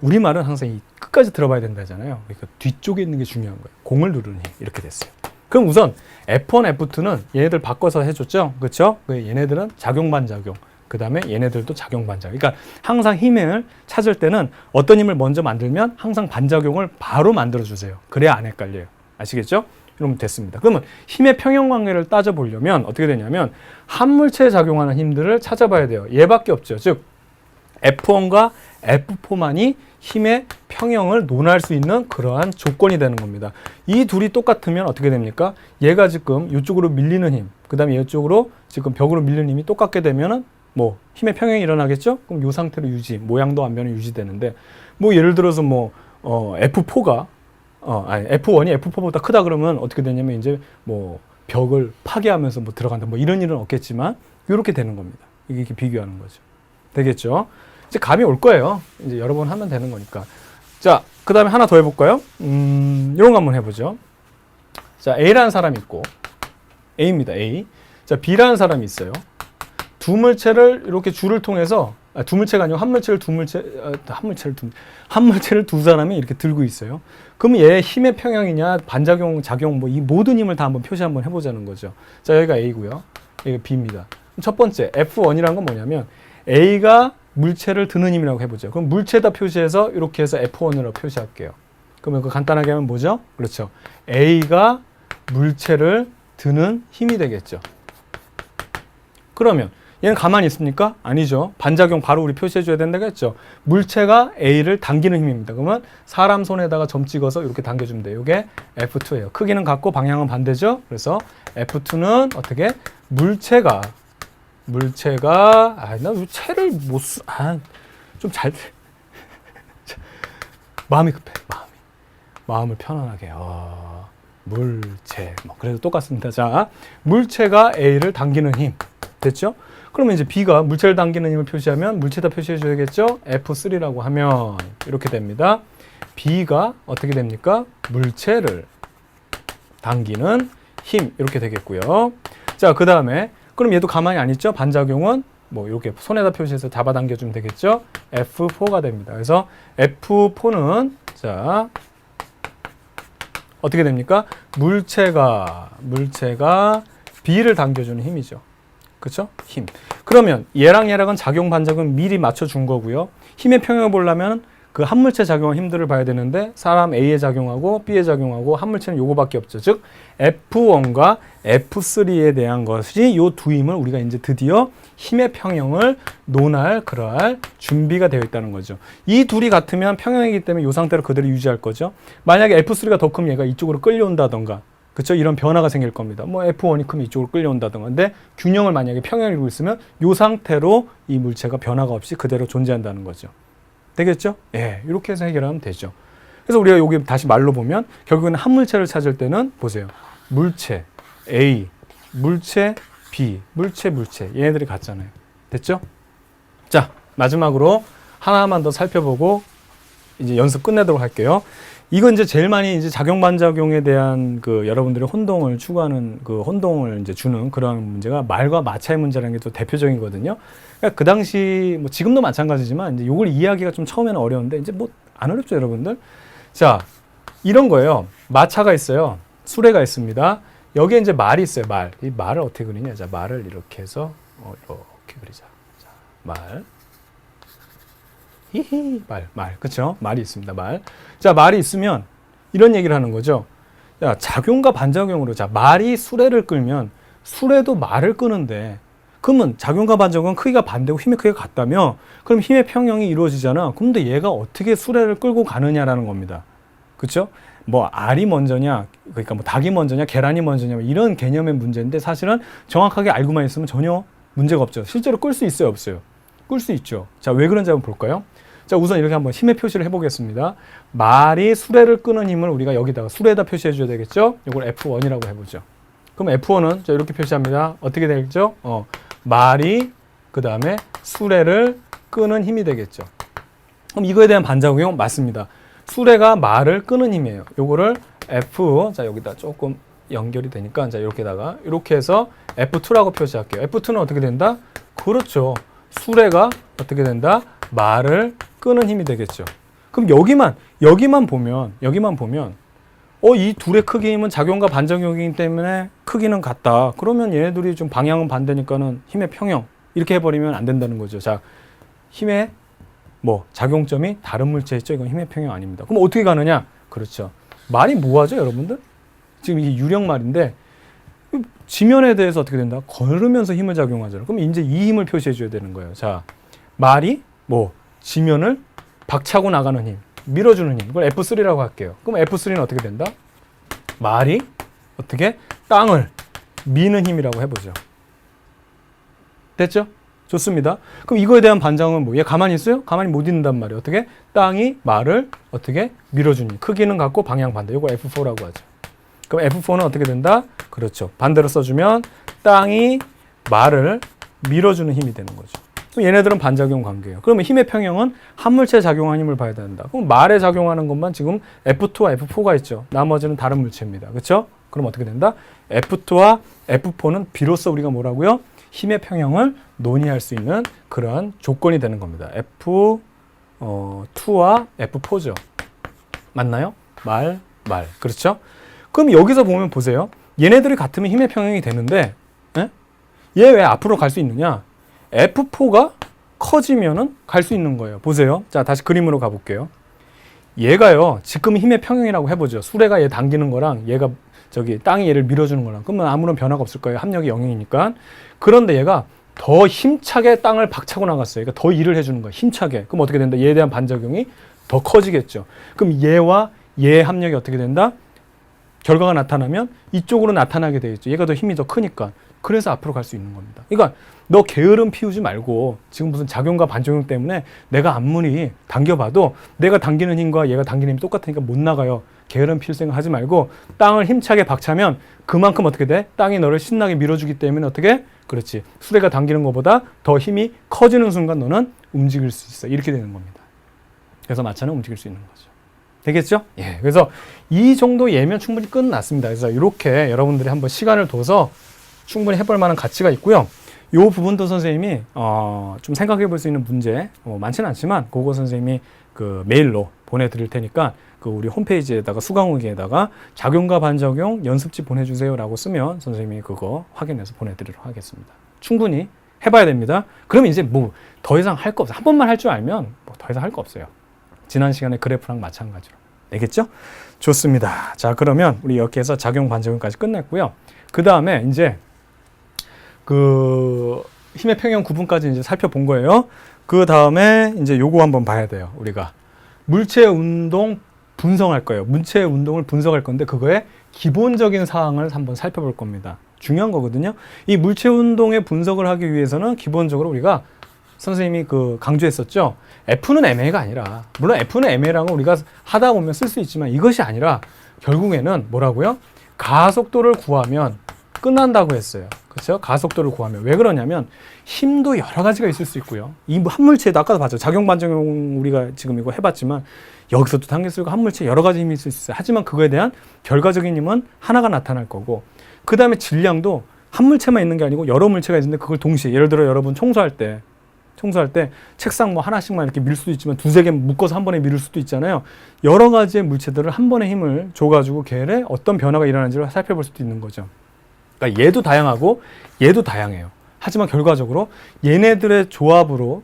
우리말은 항상 이 끝까지 들어봐야 된다잖아요. 그러니까 뒤쪽에 있는 게 중요한 거예요. 공을 누르는 힘 이렇게 됐어요. 그럼 우선 F1, F2는 얘네들 바꿔서 해줬죠. 그렇죠? 얘네들은 작용 반작용. 그 다음에 얘네들도 작용 반작용. 그러니까 항상 힘을 찾을 때는 어떤 힘을 먼저 만들면 항상 반작용을 바로 만들어주세요. 그래야 안 헷갈려요. 아시겠죠? 이러면 됐습니다. 그러면 힘의 평형 관계를 따져보려면 어떻게 되냐면 한 물체에 작용하는 힘들을 찾아봐야 돼요. 얘밖에 없죠. 즉 F1과 F4만이 힘의 평형을 논할 수 있는 그러한 조건이 되는 겁니다. 이 둘이 똑같으면 어떻게 됩니까? 얘가 지금 이쪽으로 밀리는 힘, 그 다음에 이쪽으로 지금 벽으로 밀리는 힘이 똑같게 되면은 힘의 평형이 일어나겠죠? 그럼 이 상태로 모양도 안 변해 유지되는데, 예를 들어서 F4가 F1이 F4보다 크다 그러면 어떻게 되냐면 이제 벽을 파괴하면서 들어간다 이런 일은 없겠지만 이렇게 되는 겁니다. 이게 비교하는 거죠. 되겠죠? 이제 감이 올 거예요. 이제 여러 번 하면 되는 거니까. 자, 그 다음에 하나 더 해볼까요? 이런 거 한번 해보죠. 자, A라는 사람이 있고, A입니다, A. 자, B라는 사람이 있어요. 두 물체를 이렇게 줄을 통해서, 두 물체가 아니고 한 물체를 두 사람이 이렇게 들고 있어요. 그럼 얘 힘의 평형이냐, 반작용, 작용, 이 모든 힘을 다 한번 표시 한번 해보자는 거죠. 자, 여기가 A고요. 여기가 B입니다. 첫 번째, F1이라는 건 뭐냐면, A가 물체를 드는 힘이라고 해보죠. 그럼 물체에다 표시해서 이렇게 해서 F1으로 표시할게요. 그러면 간단하게 하면 뭐죠? 그렇죠. A가 물체를 드는 힘이 되겠죠. 그러면 얘는 가만히 있습니까? 아니죠. 반작용 바로 우리 표시해줘야 된다고 했죠. 물체가 A를 당기는 힘입니다. 그러면 사람 손에다가 점 찍어서 이렇게 당겨주면 돼요. 이게 F2예요. 크기는 같고 방향은 반대죠. 그래서 F2는 어떻게? 물체가 나 채를 못 쓰, 좀 잘, 마음이 급해, 마음을 편안하게, 물체, 그래도 똑같습니다. 자, 물체가 A를 당기는 힘, 됐죠? 그러면 이제 B가 물체를 당기는 힘을 표시하면 물체에다 표시해 줘야겠죠? F3라고 하면 이렇게 됩니다. B가 어떻게 됩니까? 물체를 당기는 힘, 이렇게 되겠고요. 자, 그 다음에 그럼 얘도 가만히 안 있죠? 반작용은 이렇게 손에다 표시해서 잡아당겨주면 되겠죠? F4가 됩니다. 그래서 F4는 자 어떻게 됩니까? 물체가 B를 당겨주는 힘이죠. 그렇죠? 힘. 그러면 얘랑은 작용 반작용 미리 맞춰준 거고요. 힘의 평형을 보려면 그 한 물체 작용한 힘들을 봐야 되는데 사람 A에 작용하고 B에 작용하고 한 물체는 요거밖에 없죠. 즉 F1과 F3에 대한 것이 요 두 힘을 우리가 이제 드디어 힘의 평형을 논할 그럴 준비가 되어 있다는 거죠. 이 둘이 같으면 평형이기 때문에 요 상태로 그대로 유지할 거죠. 만약에 F3가 더 크면 얘가 이쪽으로 끌려온다던가, 그렇죠? 이런 변화가 생길 겁니다. F1이 크면 이쪽으로 끌려온다던가. 근데 균형을 만약에 평형을 이루고 있으면 요 상태로 이 물체가 변화가 없이 그대로 존재한다는 거죠. 되겠죠? 예, 이렇게 해서 해결하면 되죠. 그래서 우리가 여기 다시 말로 보면 결국에는 한 물체를 찾을 때는 보세요. 물체 A, 물체 B, 물체 얘네들이 같잖아요. 됐죠? 자, 마지막으로 하나만 더 살펴보고 이제 연습 끝내도록 할게요. 이건 이제 제일 많이 이제 작용 반작용에 대한 그 여러분들의 혼동을 추구하는 그 혼동을 이제 주는 그런 문제가 말과 마차의 문제라는 게 또 대표적이거든요. 그러니까 그 당시 뭐 지금도 마찬가지지만 이제 요걸 이해하기가 좀 처음에는 어려운데 이제 뭐 안 어렵죠, 여러분들. 자, 이런 거예요. 마차가 있어요. 수레가 있습니다. 여기에 이제 말이 있어요. 말. 이 말을 어떻게 그리냐? 자, 말을 이렇게 해서 이렇게 그리자. 자, 말. 히히 말 그쵸? 말이 있습니다. 말. 자, 말이 있으면 이런 얘기를 하는 거죠. 자, 작용과 반작용으로 자, 말이 수레를 끌면 수레도 말을 끄는데 그러면 작용과 반작용은 크기가 반대고 힘의 크기가 같다며 그럼 힘의 평형이 이루어지잖아. 근데 얘가 어떻게 수레를 끌고 가느냐라는 겁니다. 그쵸? 뭐 알이 먼저냐, 그러니까 뭐 닭이 먼저냐, 계란이 먼저냐 뭐 이런 개념의 문제인데 사실은 정확하게 알고만 있으면 전혀 문제가 없죠. 실제로 끌 수 있어요, 없어요? 끌 수 있죠. 자, 왜 그런지 한번 볼까요? 자, 우선 이렇게 한번 힘의 표시를 해보겠습니다. 말이 수레를 끄는 힘을 우리가 여기다가 수레에다 표시해 줘야 되겠죠? 이걸 F1이라고 해보죠. 그럼 F1은 자, 이렇게 표시합니다. 어떻게 되겠죠? 말이 그 다음에 수레를 끄는 힘이 되겠죠. 그럼 이거에 대한 반작용 맞습니다. 수레가 말을 끄는 힘이에요. 요거를 F, 자, 여기다 조금 연결이 되니까 자, 이렇게다가 이렇게 해서 F2라고 표시할게요. F2는 어떻게 된다? 그렇죠. 수레가 어떻게 된다? 말을 끄는 힘이 되겠죠. 그럼 여기만 보면 이 둘의 크기 힘은 작용과 반작용이기 때문에 크기는 같다. 그러면 얘네들이 좀 방향은 반대니까는 힘의 평형 이렇게 해버리면 안 된다는 거죠. 자, 힘의 뭐 작용점이 다른 물체 있죠. 이건 힘의 평형 아닙니다. 그럼 어떻게 가느냐? 그렇죠. 말이 뭐하죠, 여러분들? 지금 이게 유령말인데 지면에 대해서 어떻게 된다? 걸으면서 힘을 작용하잖아요. 그럼 이제 이 힘을 표시해 줘야 되는 거예요. 자, 말이 뭐 지면을 박차고 나가는 힘, 밀어주는 힘. 이걸 F3라고 할게요. 그럼 F3는 어떻게 된다? 말이 어떻게 땅을 미는 힘이라고 해보죠. 됐죠? 좋습니다. 그럼 이거에 대한 반작용은 뭐? 얘 가만히 있어요? 가만히 못 있는단 말이에요. 어떻게? 땅이 말을 어떻게 밀어주니? 크기는 같고 방향 반대. 이걸 F4라고 하죠. 그럼 F4는 어떻게 된다? 그렇죠. 반대로 써주면 땅이 말을 밀어주는 힘이 되는 거죠. 그럼 얘네들은 반작용 관계예요. 그러면 힘의 평형은 한 물체에 작용하는 힘을 봐야 된다. 그럼 말에 작용하는 것만 지금 F2와 F4가 있죠. 나머지는 다른 물체입니다. 그렇죠? 그럼 어떻게 된다? F2와 F4는 비로소 우리가 뭐라고요? 힘의 평형을 논의할 수 있는 그런 조건이 되는 겁니다. F2와 F4죠. 맞나요? 말. 그렇죠? 그럼 여기서 보면 보세요. 얘네들이 같으면 힘의 평형이 되는데 얘 왜 앞으로 갈 수 있느냐? F4가 커지면은 갈 수 있는 거예요. 보세요. 자, 다시 그림으로 가볼게요. 얘가요, 지금 힘의 평형이라고 해보죠. 수레가 얘 당기는 거랑 얘가 저기 땅이 얘를 밀어주는 거랑 그러면 아무런 변화가 없을 거예요. 합력이 0이니까. 그런데 얘가 더 힘차게 땅을 박차고 나갔어요. 그러니까 더 일을 해주는 거예요. 힘차게. 그럼 어떻게 된다? 얘에 대한 반작용이 더 커지겠죠. 그럼 얘와 얘의 합력이 어떻게 된다? 결과가 나타나면 이쪽으로 나타나게 되겠죠. 얘가 더 힘이 더 크니까. 그래서 앞으로 갈 수 있는 겁니다. 그러니까 너 게으름 피우지 말고 지금 무슨 작용과 반작용 때문에 내가 아무리 당겨봐도 내가 당기는 힘과 얘가 당기는 힘이 똑같으니까 못 나가요. 게으름 피울 생각 하지 말고 땅을 힘차게 박차면 그만큼 어떻게 돼? 땅이 너를 신나게 밀어주기 때문에 어떻게? 그렇지. 수레가 당기는 것보다 더 힘이 커지는 순간 너는 움직일 수 있어. 이렇게 되는 겁니다. 그래서 마차는 움직일 수 있는 거죠. 되겠죠? 예. 그래서 이 정도 예면 충분히 끝났습니다. 그래서 이렇게 여러분들이 한번 시간을 둬서 충분히 해볼 만한 가치가 있고요. 이 부분도 선생님이 좀 생각해 볼 수 있는 문제 많지는 않지만 그거 선생님이 그 메일로 보내드릴 테니까 그 우리 홈페이지에다가 수강후기에다가 작용과 반작용 연습지 보내주세요라고 쓰면 선생님이 그거 확인해서 보내드리도록 하겠습니다. 충분히 해봐야 됩니다. 그러면 이제 뭐 더 이상 할 거 없어요. 한 번만 할 줄 알면 뭐 더 이상 할 거 없어요. 지난 시간에 그래프랑 마찬가지로. 되겠죠? 좋습니다. 자, 그러면 우리 이렇게 해서 작용 반작용까지 끝냈고요. 그 다음에 이제 그 힘의 평형 구분까지 이제 살펴본 거예요. 그 다음에 이제 요거 한번 봐야 돼요. 우리가 물체의 운동 분석할 거예요. 물체의 운동을 분석할 건데 그거의 기본적인 사항을 한번 살펴볼 겁니다. 중요한 거거든요. 이 물체 운동의 분석을 하기 위해서는 기본적으로 우리가 선생님이 그 강조했었죠. F는 MA가 아니라, 물론 F는 MA라는 건 우리가 하다 보면 쓸 수 있지만 이것이 아니라 결국에는 뭐라고요? 가속도를 구하면 끝난다고 했어요. 그렇죠? 가속도를 구하면. 왜 그러냐면 힘도 여러 가지가 있을 수 있고요. 이 한물체도 아까도 봤죠. 작용 반작용 우리가 지금 이거 해봤지만 여기서도 당겼을 거 한물체 여러 가지 힘이 있을 수 있어요. 하지만 그거에 대한 결과적인 힘은 하나가 나타날 거고, 그 다음에 질량도 한 물체만 있는 게 아니고 여러 물체가 있는데 그걸 동시에, 예를 들어 여러분 청소할 때 책상 뭐 하나씩만 이렇게 밀 수도 있지만 두세 개 묶어서 한 번에 밀을 수도 있잖아요. 여러 가지의 물체들을 한 번에 힘을 줘가지고 걔네 어떤 변화가 일어나는지를 살펴볼 수도 있는 거죠. 그러니까 얘도 다양하고 얘도 다양해요. 하지만 결과적으로 얘네들의 조합으로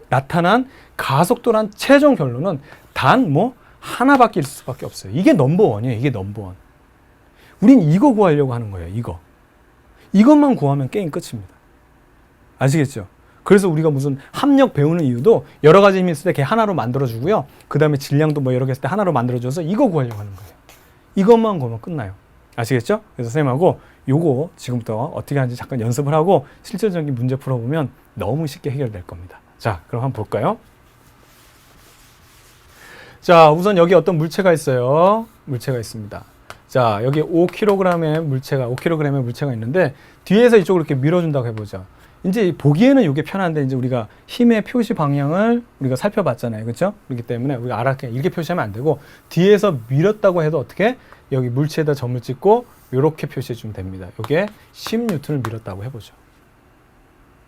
나타난 가속도란 최종 결론은 단 뭐 하나밖에 있을 수밖에 없어요. 이게 넘버원이에요. 이게 넘버원. 우린 이거 구하려고 하는 거예요. 이것만 구하면 게임 끝입니다. 아시겠죠? 그래서 우리가 무슨 합력 배우는 이유도 여러 가지 힘이 있을 때 걔 하나로 만들어주고요. 그 다음에 질량도 뭐 여러 개 있을 때 하나로 만들어줘서 이거 구하려고 하는 거예요. 이것만 구하면 끝나요. 아시겠죠? 그래서 선생님하고 요거 지금부터 어떻게 하는지 잠깐 연습을 하고 실질적인 문제 풀어보면 너무 쉽게 해결될 겁니다. 자, 그럼 한번 볼까요? 자, 우선 여기 어떤 물체가 있어요. 물체가 있습니다. 자, 여기 5kg의 물체가 있는데 뒤에서 이쪽으로 이렇게 밀어준다고 해보죠. 이제 보기에는 이게 편한데 이제 우리가 힘의 표시 방향을 우리가 살펴봤잖아요. 그렇죠? 그렇기 때문에 우리가 알았게 이렇게 표시하면 안 되고 뒤에서 밀었다고 해도 어떻게 여기 물체에다 점을 찍고 이렇게 표시해 주면 됩니다. 이게 10N을 밀었다고 해보죠.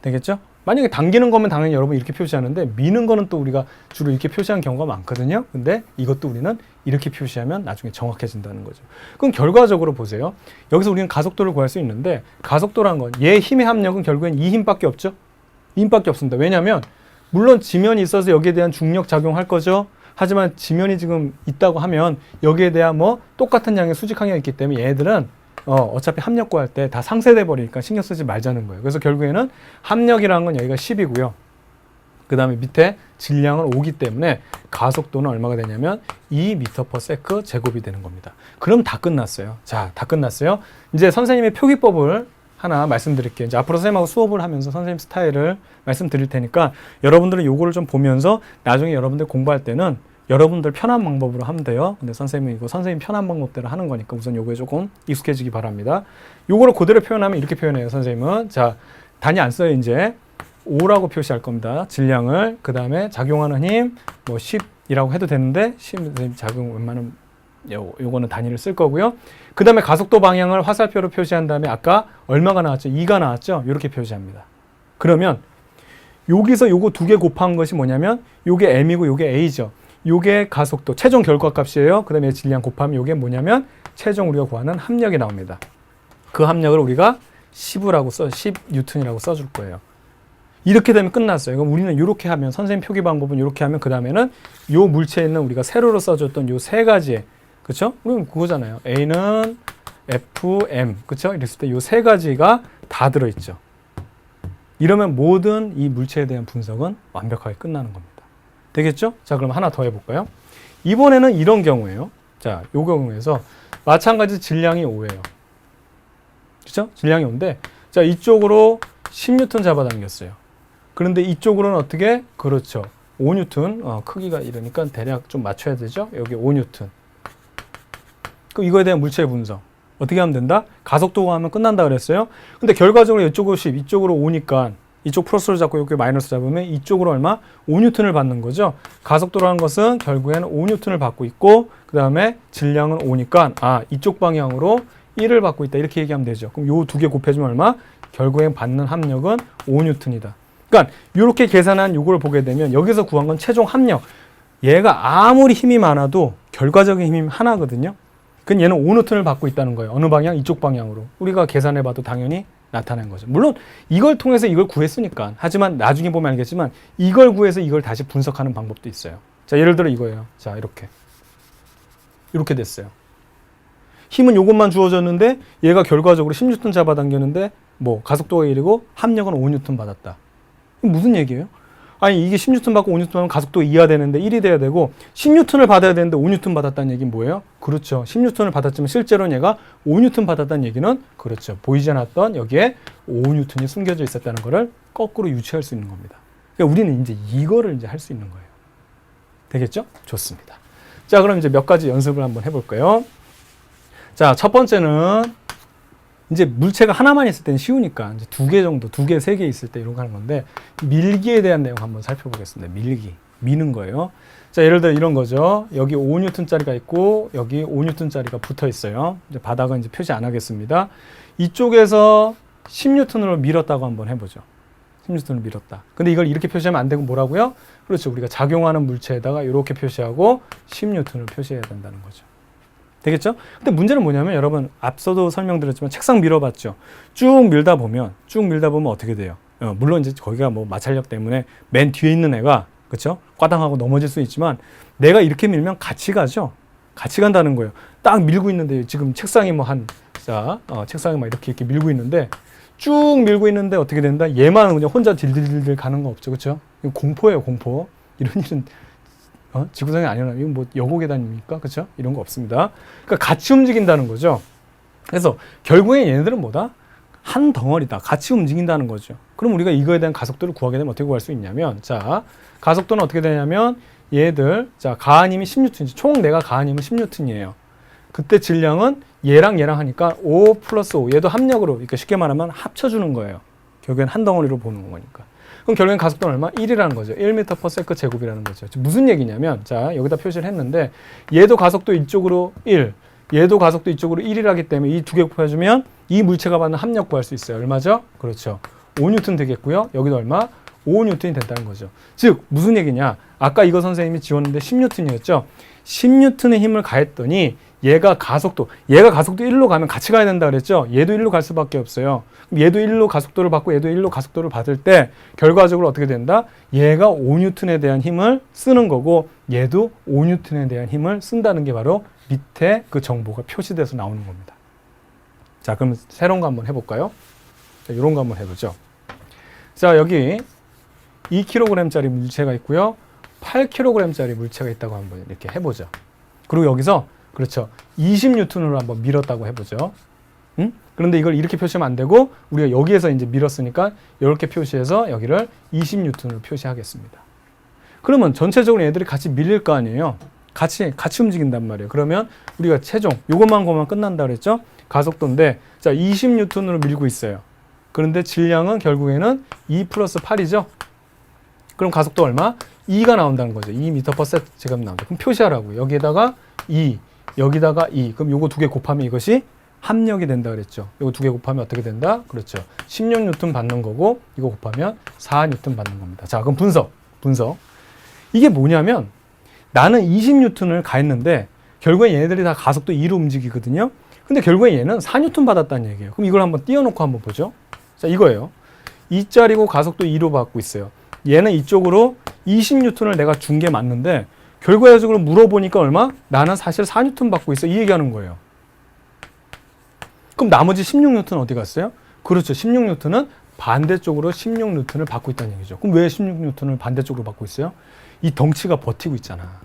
되겠죠? 만약에 당기는 거면 당연히 여러분 이렇게 표시하는데 미는 거는 또 우리가 주로 이렇게 표시하는 경우가 많거든요. 근데 이것도 우리는 이렇게 표시하면 나중에 정확해진다는 거죠. 그럼 결과적으로 보세요. 여기서 우리는 가속도를 구할 수 있는데 가속도란 건 얘 힘의 합력은 결국엔 이 힘밖에 없죠. 이 힘밖에 없습니다. 왜냐하면 물론 지면이 있어서 여기에 대한 중력 작용할 거죠. 하지만 지면이 지금 있다고 하면 여기에 대한 뭐 똑같은 양의 수직항이 있기 때문에 얘들은 어차피 합력 구할 때 다 상쇄돼 버리니까 신경 쓰지 말자는 거예요. 그래서 결국에는 합력이라는 건 여기가 10이고요. 그 다음에 밑에 질량은 5기 때문에 가속도는 얼마가 되냐면 2m/s 제곱이 되는 겁니다. 그럼 다 끝났어요. 자, 다 끝났어요. 이제 선생님의 표기법을 하나 말씀드릴게요. 이제 앞으로 선생님하고 수업을 하면서 선생님 스타일을 말씀드릴 테니까 여러분들은 요거를 좀 보면서 나중에 여러분들 공부할 때는 여러분들 편한 방법으로 하면 돼요. 근데 선생님은 이거 선생님 편한 방법대로 하는 거니까 우선 요거에 조금 익숙해지기 바랍니다. 요거를 그대로 표현하면 이렇게 표현해요. 선생님은. 자, 단위 안 써요. 이제 5라고 표시할 겁니다. 질량을. 그 다음에 작용하는 힘 뭐 10이라고 해도 되는데 10 선생님 작용 웬만하면 요거는 단위를 쓸 거고요. 그 다음에 가속도 방향을 화살표로 표시한 다음에 아까 얼마가 나왔죠? 2가 나왔죠? 이렇게 표시합니다. 그러면 여기서 요거 두 개 곱한 것이 뭐냐면 요게 M이고 요게 A죠. 요게 가속도, 최종 결과값이에요. 그 다음에 질량 곱하면 요게 뭐냐면 최종 우리가 구하는 합력이 나옵니다. 그 합력을 우리가 10N이라고 써줄 거예요. 이렇게 되면 끝났어요. 그럼 우리는 이렇게 하면, 선생님 표기 방법은 이렇게 하면 그 다음에는 요 물체에 있는 우리가 세로로 써줬던 요 세 가지의, 그쵸? 그럼 그거잖아요. A는 F, M, 그쵸? 이랬을 때 요 세 가지가 다 들어있죠. 이러면 모든 이 물체에 대한 분석은 완벽하게 끝나는 겁니다. 되겠죠? 자, 그럼 하나 더 해볼까요? 이번에는 이런 경우예요. 자, 요 경우에서 마찬가지 질량이 5예요. 그렇죠? 질량이 5인데, 자, 이쪽으로 10N 잡아당겼어요. 그런데 이쪽으로는 어떻게? 그렇죠. 5N, 크기가 이러니까 대략 좀 맞춰야 되죠? 여기 5N. 그럼 이거에 대한 물체의 분석. 어떻게 하면 된다? 가속도가 하면 끝난다 그랬어요. 근데 결과적으로 이쪽으로 10, 이쪽으로 5니까 이쪽 플러스를 잡고 여기 마이너스 잡으면 이쪽으로 얼마? 5N을 받는 거죠. 가속도라는 것은 결국에는 5N을 받고 있고 그 다음에 질량은 5니까 이쪽 방향으로 1을 받고 있다 이렇게 얘기하면 되죠. 그럼 요 두 개 곱해주면 얼마? 결국엔 받는 합력은 5N이다. 그러니까 이렇게 계산한 요걸 보게 되면 여기서 구한 건 최종 합력. 얘가 아무리 힘이 많아도 결과적인 힘이 하나거든요. 그럼 얘는 5N을 받고 있다는 거예요. 어느 방향? 이쪽 방향으로. 우리가 계산해봐도 당연히 나타난 거죠. 물론 이걸 통해서 이걸 구했으니까. 하지만 나중에 보면 알겠지만 이걸 구해서 이걸 다시 분석하는 방법도 있어요. 자, 예를 들어 이거예요. 자, 이렇게 됐어요. 힘은 요것만 주어졌는데 얘가 결과적으로 10N 잡아당겼는데 뭐 가속도가 1이고 합력은 5N 받았다. 무슨 얘기예요? 아니 이게 10N 받고 5N 받으면 가속도가 2가 되는데 1이 돼야 되고 10N을 받아야 되는데 5N 받았다는 얘기는 뭐예요? 그렇죠. 10N을 받았지만 실제로는 얘가 5N 받았다는 얘기는 그렇죠. 보이지 않았던 여기에 5N이 숨겨져 있었다는 것을 거꾸로 유추할 수 있는 겁니다. 그러니까 우리는 이제 이거를 이제 할 수 있는 거예요. 되겠죠? 좋습니다. 자, 그럼 이제 몇 가지 연습을 한번 해볼까요? 자, 첫 번째는 이제 물체가 하나만 있을 때는 쉬우니까 이제 2개 정도, 2개, 3개 있을 때 이런 거 하는 건데 밀기에 대한 내용 한번 살펴보겠습니다. 밀기, 미는 거예요. 자, 예를 들어 이런 거죠. 여기 5N짜리가 있고 여기 5N짜리가 붙어 있어요. 이제 바닥은 이제 표시 안 하겠습니다. 이쪽에서 10N으로 밀었다고 한번 해보죠. 10N을 밀었다. 근데 이걸 이렇게 표시하면 안 되고 뭐라고요? 그렇죠. 우리가 작용하는 물체에다가 이렇게 표시하고 10N을 표시해야 된다는 거죠. 되겠죠? 근데 문제는 뭐냐면 여러분 앞서도 설명드렸지만 책상 밀어봤죠. 쭉 밀다 보면 어떻게 돼요? 물론 이제 거기가 뭐 마찰력 때문에 맨 뒤에 있는 애가 그렇죠? 꽈당하고 넘어질 수 있지만 내가 이렇게 밀면 같이 가죠. 같이 간다는 거예요. 딱 밀고 있는데 지금 책상이 뭐 책상이 막 이렇게 밀고 있는데 쭉 밀고 있는데 어떻게 된다? 얘만 그냥 혼자 딜딜딜 가는 거 없죠. 그렇죠? 이거 공포예요, 공포. 이런 일은 지구상에 아니라 이건 뭐 여고계단입니까? 그렇죠? 이런 거 없습니다. 그러니까 같이 움직인다는 거죠. 그래서 결국에 얘네들은 뭐다? 한 덩어리다. 같이 움직인다는 거죠. 그럼 우리가 이거에 대한 가속도를 구하게 되면 어떻게 구할 수 있냐면 자, 가속도는 어떻게 되냐면 얘들 자, 가하님이 10N, 총 내가 가하님은 10N이에요. 그때 질량은 얘랑 하니까 5 플러스 5. 얘도 합력으로, 그러니까 쉽게 말하면 합쳐주는 거예요. 결국엔 한 덩어리로 보는 거니까. 그럼 결국엔 가속도는 얼마? 1이라는 거죠. 1m/s 제곱이라는 거죠. 무슨 얘기냐면, 자, 여기다 표시를 했는데, 얘도 가속도 이쪽으로 1, 얘도 가속도 이쪽으로 1이라기 때문에 이 두 개 곱해주면 이 물체가 받는 합력 구할 수 있어요. 얼마죠? 그렇죠. 5N 되겠고요. 여기도 얼마? 5N이 된다는 거죠. 즉, 무슨 얘기냐? 아까 이거 선생님이 지웠는데 10N이었죠? 10N의 힘을 가했더니 얘가 가속도 1로 가면 같이 가야 된다 그랬죠? 얘도 1로 갈 수밖에 없어요. 얘도 1로 가속도를 받고 얘도 1로 가속도를 받을 때 결과적으로 어떻게 된다? 얘가 5N에 대한 힘을 쓰는 거고 얘도 5N에 대한 힘을 쓴다는 게 바로 밑에 그 정보가 표시돼서 나오는 겁니다. 자, 그럼 새로운 거 한번 해볼까요? 자, 이런 거 한번 해보죠. 자, 여기 2kg짜리 물체가 있고요. 8kg짜리 물체가 있다고 한번 이렇게 해보죠. 그리고 여기서 그렇죠. 20N으로 한번 밀었다고 해보죠. 그런데 이걸 이렇게 표시하면 안 되고 우리가 여기에서 이제 밀었으니까 이렇게 표시해서 여기를 20N으로 표시하겠습니다. 그러면 전체적으로 얘들이 같이 밀릴 거 아니에요. 같이 움직인단 말이에요. 그러면 우리가 최종 요것만 보면 끝난다 그랬죠. 가속도인데 자 20N으로 밀고 있어요. 그런데 질량은 결국에는 2 플러스 8이죠. 그럼 가속도 얼마? 2가 나온다는 거죠. 2m/s 제곱 나온다. 그럼 표시하라고. 여기에다가 2, 여기다가 2. 그럼 요거 두 개 곱하면 이것이 합력이 된다 그랬죠. 요거 두 개 곱하면 어떻게 된다? 그렇죠. 16N 받는 거고 이거 곱하면 4N 받는 겁니다. 자, 그럼 분석. 이게 뭐냐면 나는 20N을 가했는데 결국에 얘네들이 다 가속도 2로 움직이거든요. 근데 결국에 얘는 4N 받았다는 얘기예요. 그럼 이걸 한번 띄워놓고 한번 보죠. 자, 이거예요. 2짜리고 가속도 2로 받고 있어요. 얘는 이쪽으로 20N을 내가 준 게 맞는데 결과적으로 물어보니까 얼마? 나는 사실 4N 받고 있어. 이 얘기하는 거예요. 그럼 나머지 16N은 어디 갔어요? 그렇죠. 16N은 반대쪽으로 16N을 받고 있다는 얘기죠. 그럼 왜 16N을 반대쪽으로 받고 있어요? 이 덩치가 버티고 있잖아.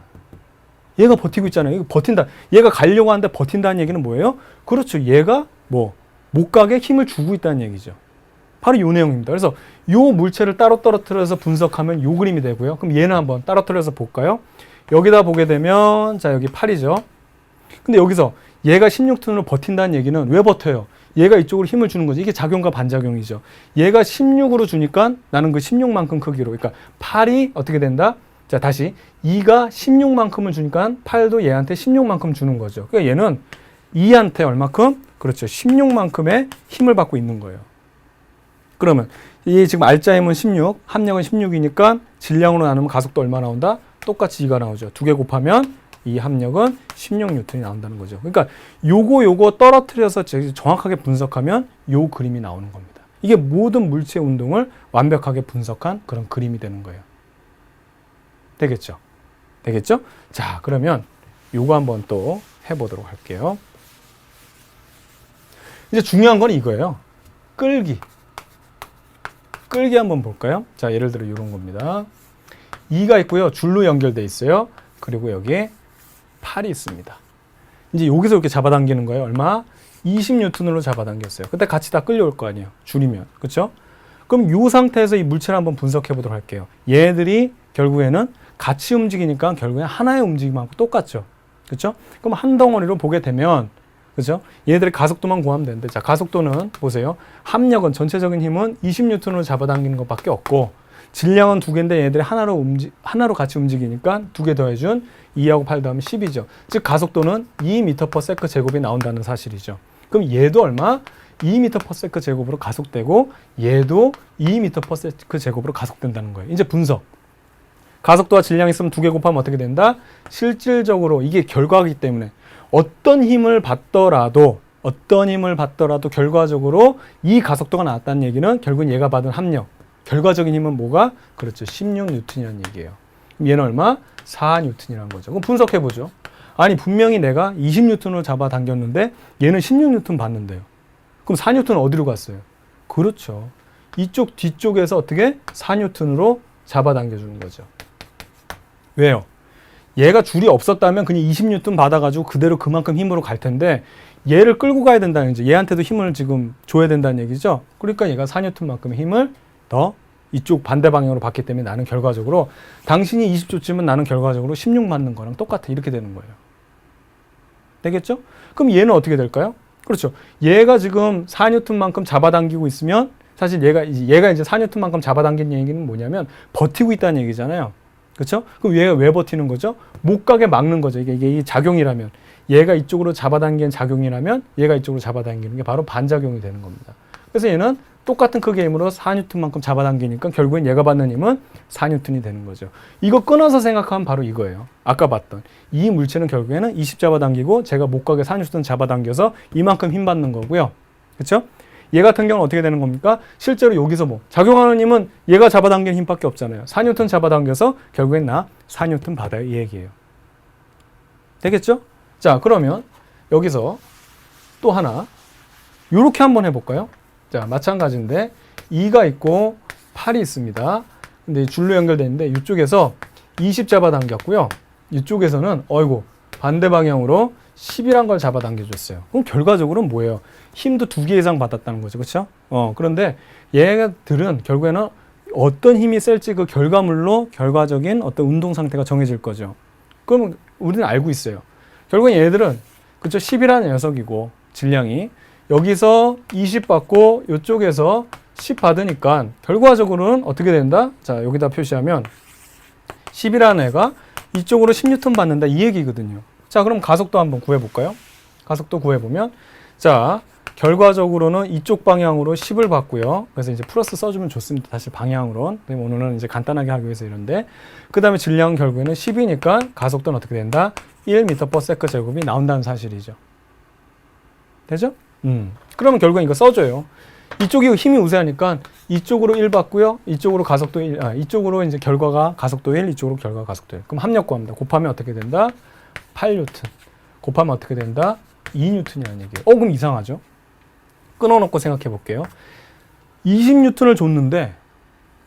얘가 버티고 있잖아요. 이거 버틴다. 얘가 가려고 하는데 버틴다는 얘기는 뭐예요? 그렇죠. 얘가 못 가게 힘을 주고 있다는 얘기죠. 바로 이 내용입니다. 그래서 이 물체를 따로 떨어뜨려서 분석하면 이 그림이 되고요. 그럼 얘는 한번 따로 떨어뜨려서 볼까요? 여기다 보게 되면 자 여기 8이죠. 근데 여기서 얘가 16N으로 버틴다는 얘기는 왜 버텨요? 얘가 이쪽으로 힘을 주는 거죠. 이게 작용과 반작용이죠. 얘가 16으로 주니까 나는 그 16만큼 크기로. 그러니까 8이 어떻게 된다? 자 다시 2가 16만큼을 주니까 8도 얘한테 16만큼 주는 거죠. 그러니까 얘는 2한테 얼마큼? 그렇죠. 16만큼의 힘을 받고 있는 거예요. 그러면 이 지금 알짜 힘은 16, 합력은 16이니까 질량으로 나누면 가속도 얼마 나온다? 똑같이 2가 나오죠. 두 개 곱하면 이 합력은 16N이 나온다는 거죠. 그러니까 요거 떨어뜨려서 정확하게 분석하면 요 그림이 나오는 겁니다. 이게 모든 물체 운동을 완벽하게 분석한 그런 그림이 되는 거예요. 되겠죠? 자, 그러면 요거 한번 또 해보도록 할게요. 이제 중요한 건 이거예요. 끌기 한번 볼까요? 자, 예를 들어 이런 겁니다. 2가 있고요. 줄로 연결돼 있어요. 그리고 여기에 8이 있습니다. 이제 여기서 이렇게 잡아당기는 거예요. 얼마? 20N으로 잡아당겼어요. 그때 같이 다 끌려올 거 아니에요. 줄이면. 그렇죠? 그럼 이 상태에서 이 물체를 한번 분석해 보도록 할게요. 얘들이 결국에는 같이 움직이니까 결국엔 하나의 움직임하고 똑같죠. 그렇죠? 그럼 한 덩어리로 보게 되면 그죠? 얘들의 가속도만 구하면 되는데, 자, 가속도는 보세요. 합력은 전체적인 힘은 20N으로 잡아당기는 것밖에 없고, 질량은 두 개인데 얘들이 하나로 같이 움직이니까 두 개 더해준 2하고 8 더하면 10이죠. 즉, 가속도는 2m/s 제곱이 나온다는 사실이죠. 그럼 얘도 얼마? 2m/s 제곱으로 가속되고, 얘도 2m/s 제곱으로 가속된다는 거예요. 이제 분석. 가속도와 질량이 있으면 두 개 곱하면 어떻게 된다? 실질적으로 이게 결과이기 때문에 어떤 힘을 받더라도 결과적으로 이 가속도가 나왔다는 얘기는 결국은 얘가 받은 합력, 결과적인 힘은 뭐가? 그렇죠. 16N이라는 얘기예요. 그럼 얘는 얼마? 4N이라는 거죠. 그럼 분석해보죠. 아니 분명히 내가 20N을 잡아당겼는데 얘는 16N 받는데요. 그럼 4N은 어디로 갔어요? 그렇죠. 이쪽 뒤쪽에서 어떻게? 4N으로 잡아당겨주는 거죠. 왜요? 얘가 줄이 없었다면 그냥 20N 받아가지고 그대로 그만큼 힘으로 갈 텐데 얘를 끌고 가야 된다는 얘기죠. 얘한테도 힘을 지금 줘야 된다는 얘기죠. 그러니까 얘가 4N만큼의 힘을 더 이쪽 반대 방향으로 받기 때문에 나는 결과적으로 당신이 20 줬지만 나는 결과적으로 16 맞는 거랑 똑같아. 이렇게 되는 거예요. 되겠죠? 그럼 얘는 어떻게 될까요? 그렇죠. 얘가 지금 4N만큼 잡아당기고 있으면 사실 얘가 이제 4N만큼 잡아당긴 얘기는 뭐냐면 버티고 있다는 얘기잖아요. 그렇죠? 그럼 얘가 왜 버티는 거죠? 못 가게 막는 거죠. 이게 작용이라면 얘가 이쪽으로 잡아당기는 작용이라면 얘가 이쪽으로 잡아당기는 게 바로 반작용이 되는 겁니다. 그래서 얘는 똑같은 크기의 힘으로 4N만큼 잡아당기니까 결국엔 얘가 받는 힘은 4N이 되는 거죠. 이거 끊어서 생각하면 바로 이거예요. 아까 봤던 이 물체는 결국에는 20 잡아당기고 제가 못 가게 4N 잡아당겨서 이만큼 힘 받는 거고요. 그렇죠? 얘 같은 경우는 어떻게 되는 겁니까? 실제로 여기서 뭐 작용하는 힘은 얘가 잡아당기는 힘밖에 없잖아요. 4N 잡아당겨서 결국엔 나 4N 받아요. 이 얘기예요. 되겠죠? 자, 그러면 여기서 또 하나 이렇게 한번 해볼까요? 자, 마찬가지인데 2가 있고 8이 있습니다. 근데 줄로 연결되어 있는데 이쪽에서 20 잡아당겼고요. 이쪽에서는 반대 방향으로 10이란 걸 잡아당겨줬어요. 그럼 결과적으로는 뭐예요? 힘도 2개 이상 받았다는 거죠. 그렇죠? 그런데 얘들은 결국에는 어떤 힘이 셀지 그 결과물로 결과적인 어떤 운동 상태가 정해질 거죠. 그러면 우리는 알고 있어요. 결국엔 얘들은 그렇죠? 10이라는 녀석이고 질량이 여기서 20 받고 이쪽에서 10 받으니까 결과적으로는 어떻게 된다? 자, 여기다 표시하면 10이라는 애가 이쪽으로 10N 받는다 이 얘기거든요. 자, 그럼 가속도 한번 구해볼까요? 가속도 구해보면 자, 결과적으로는 이쪽 방향으로 10을 받고요. 그래서 이제 플러스 써주면 좋습니다. 다시 방향으로는. 오늘은 이제 간단하게 하기 위해서 이런데 그 다음에 질량은 결국에는 10이니까 가속도는 어떻게 된다? 1m/s 제곱이 나온다는 사실이죠. 되죠? 그러면 결국엔 이거 써줘요. 이쪽이 힘이 우세하니까 이쪽으로 1 받고요. 이쪽으로 가속도 1, 이쪽으로 이제 결과가 가속도 1, 이쪽으로 결과가 가속도 1. 그럼 합력 구합니다. 곱하면 어떻게 된다? 8N. 곱하면 어떻게 된다? 2N이라는 얘기예요. 그럼 이상하죠? 끊어놓고 생각해 볼게요. 20N을 줬는데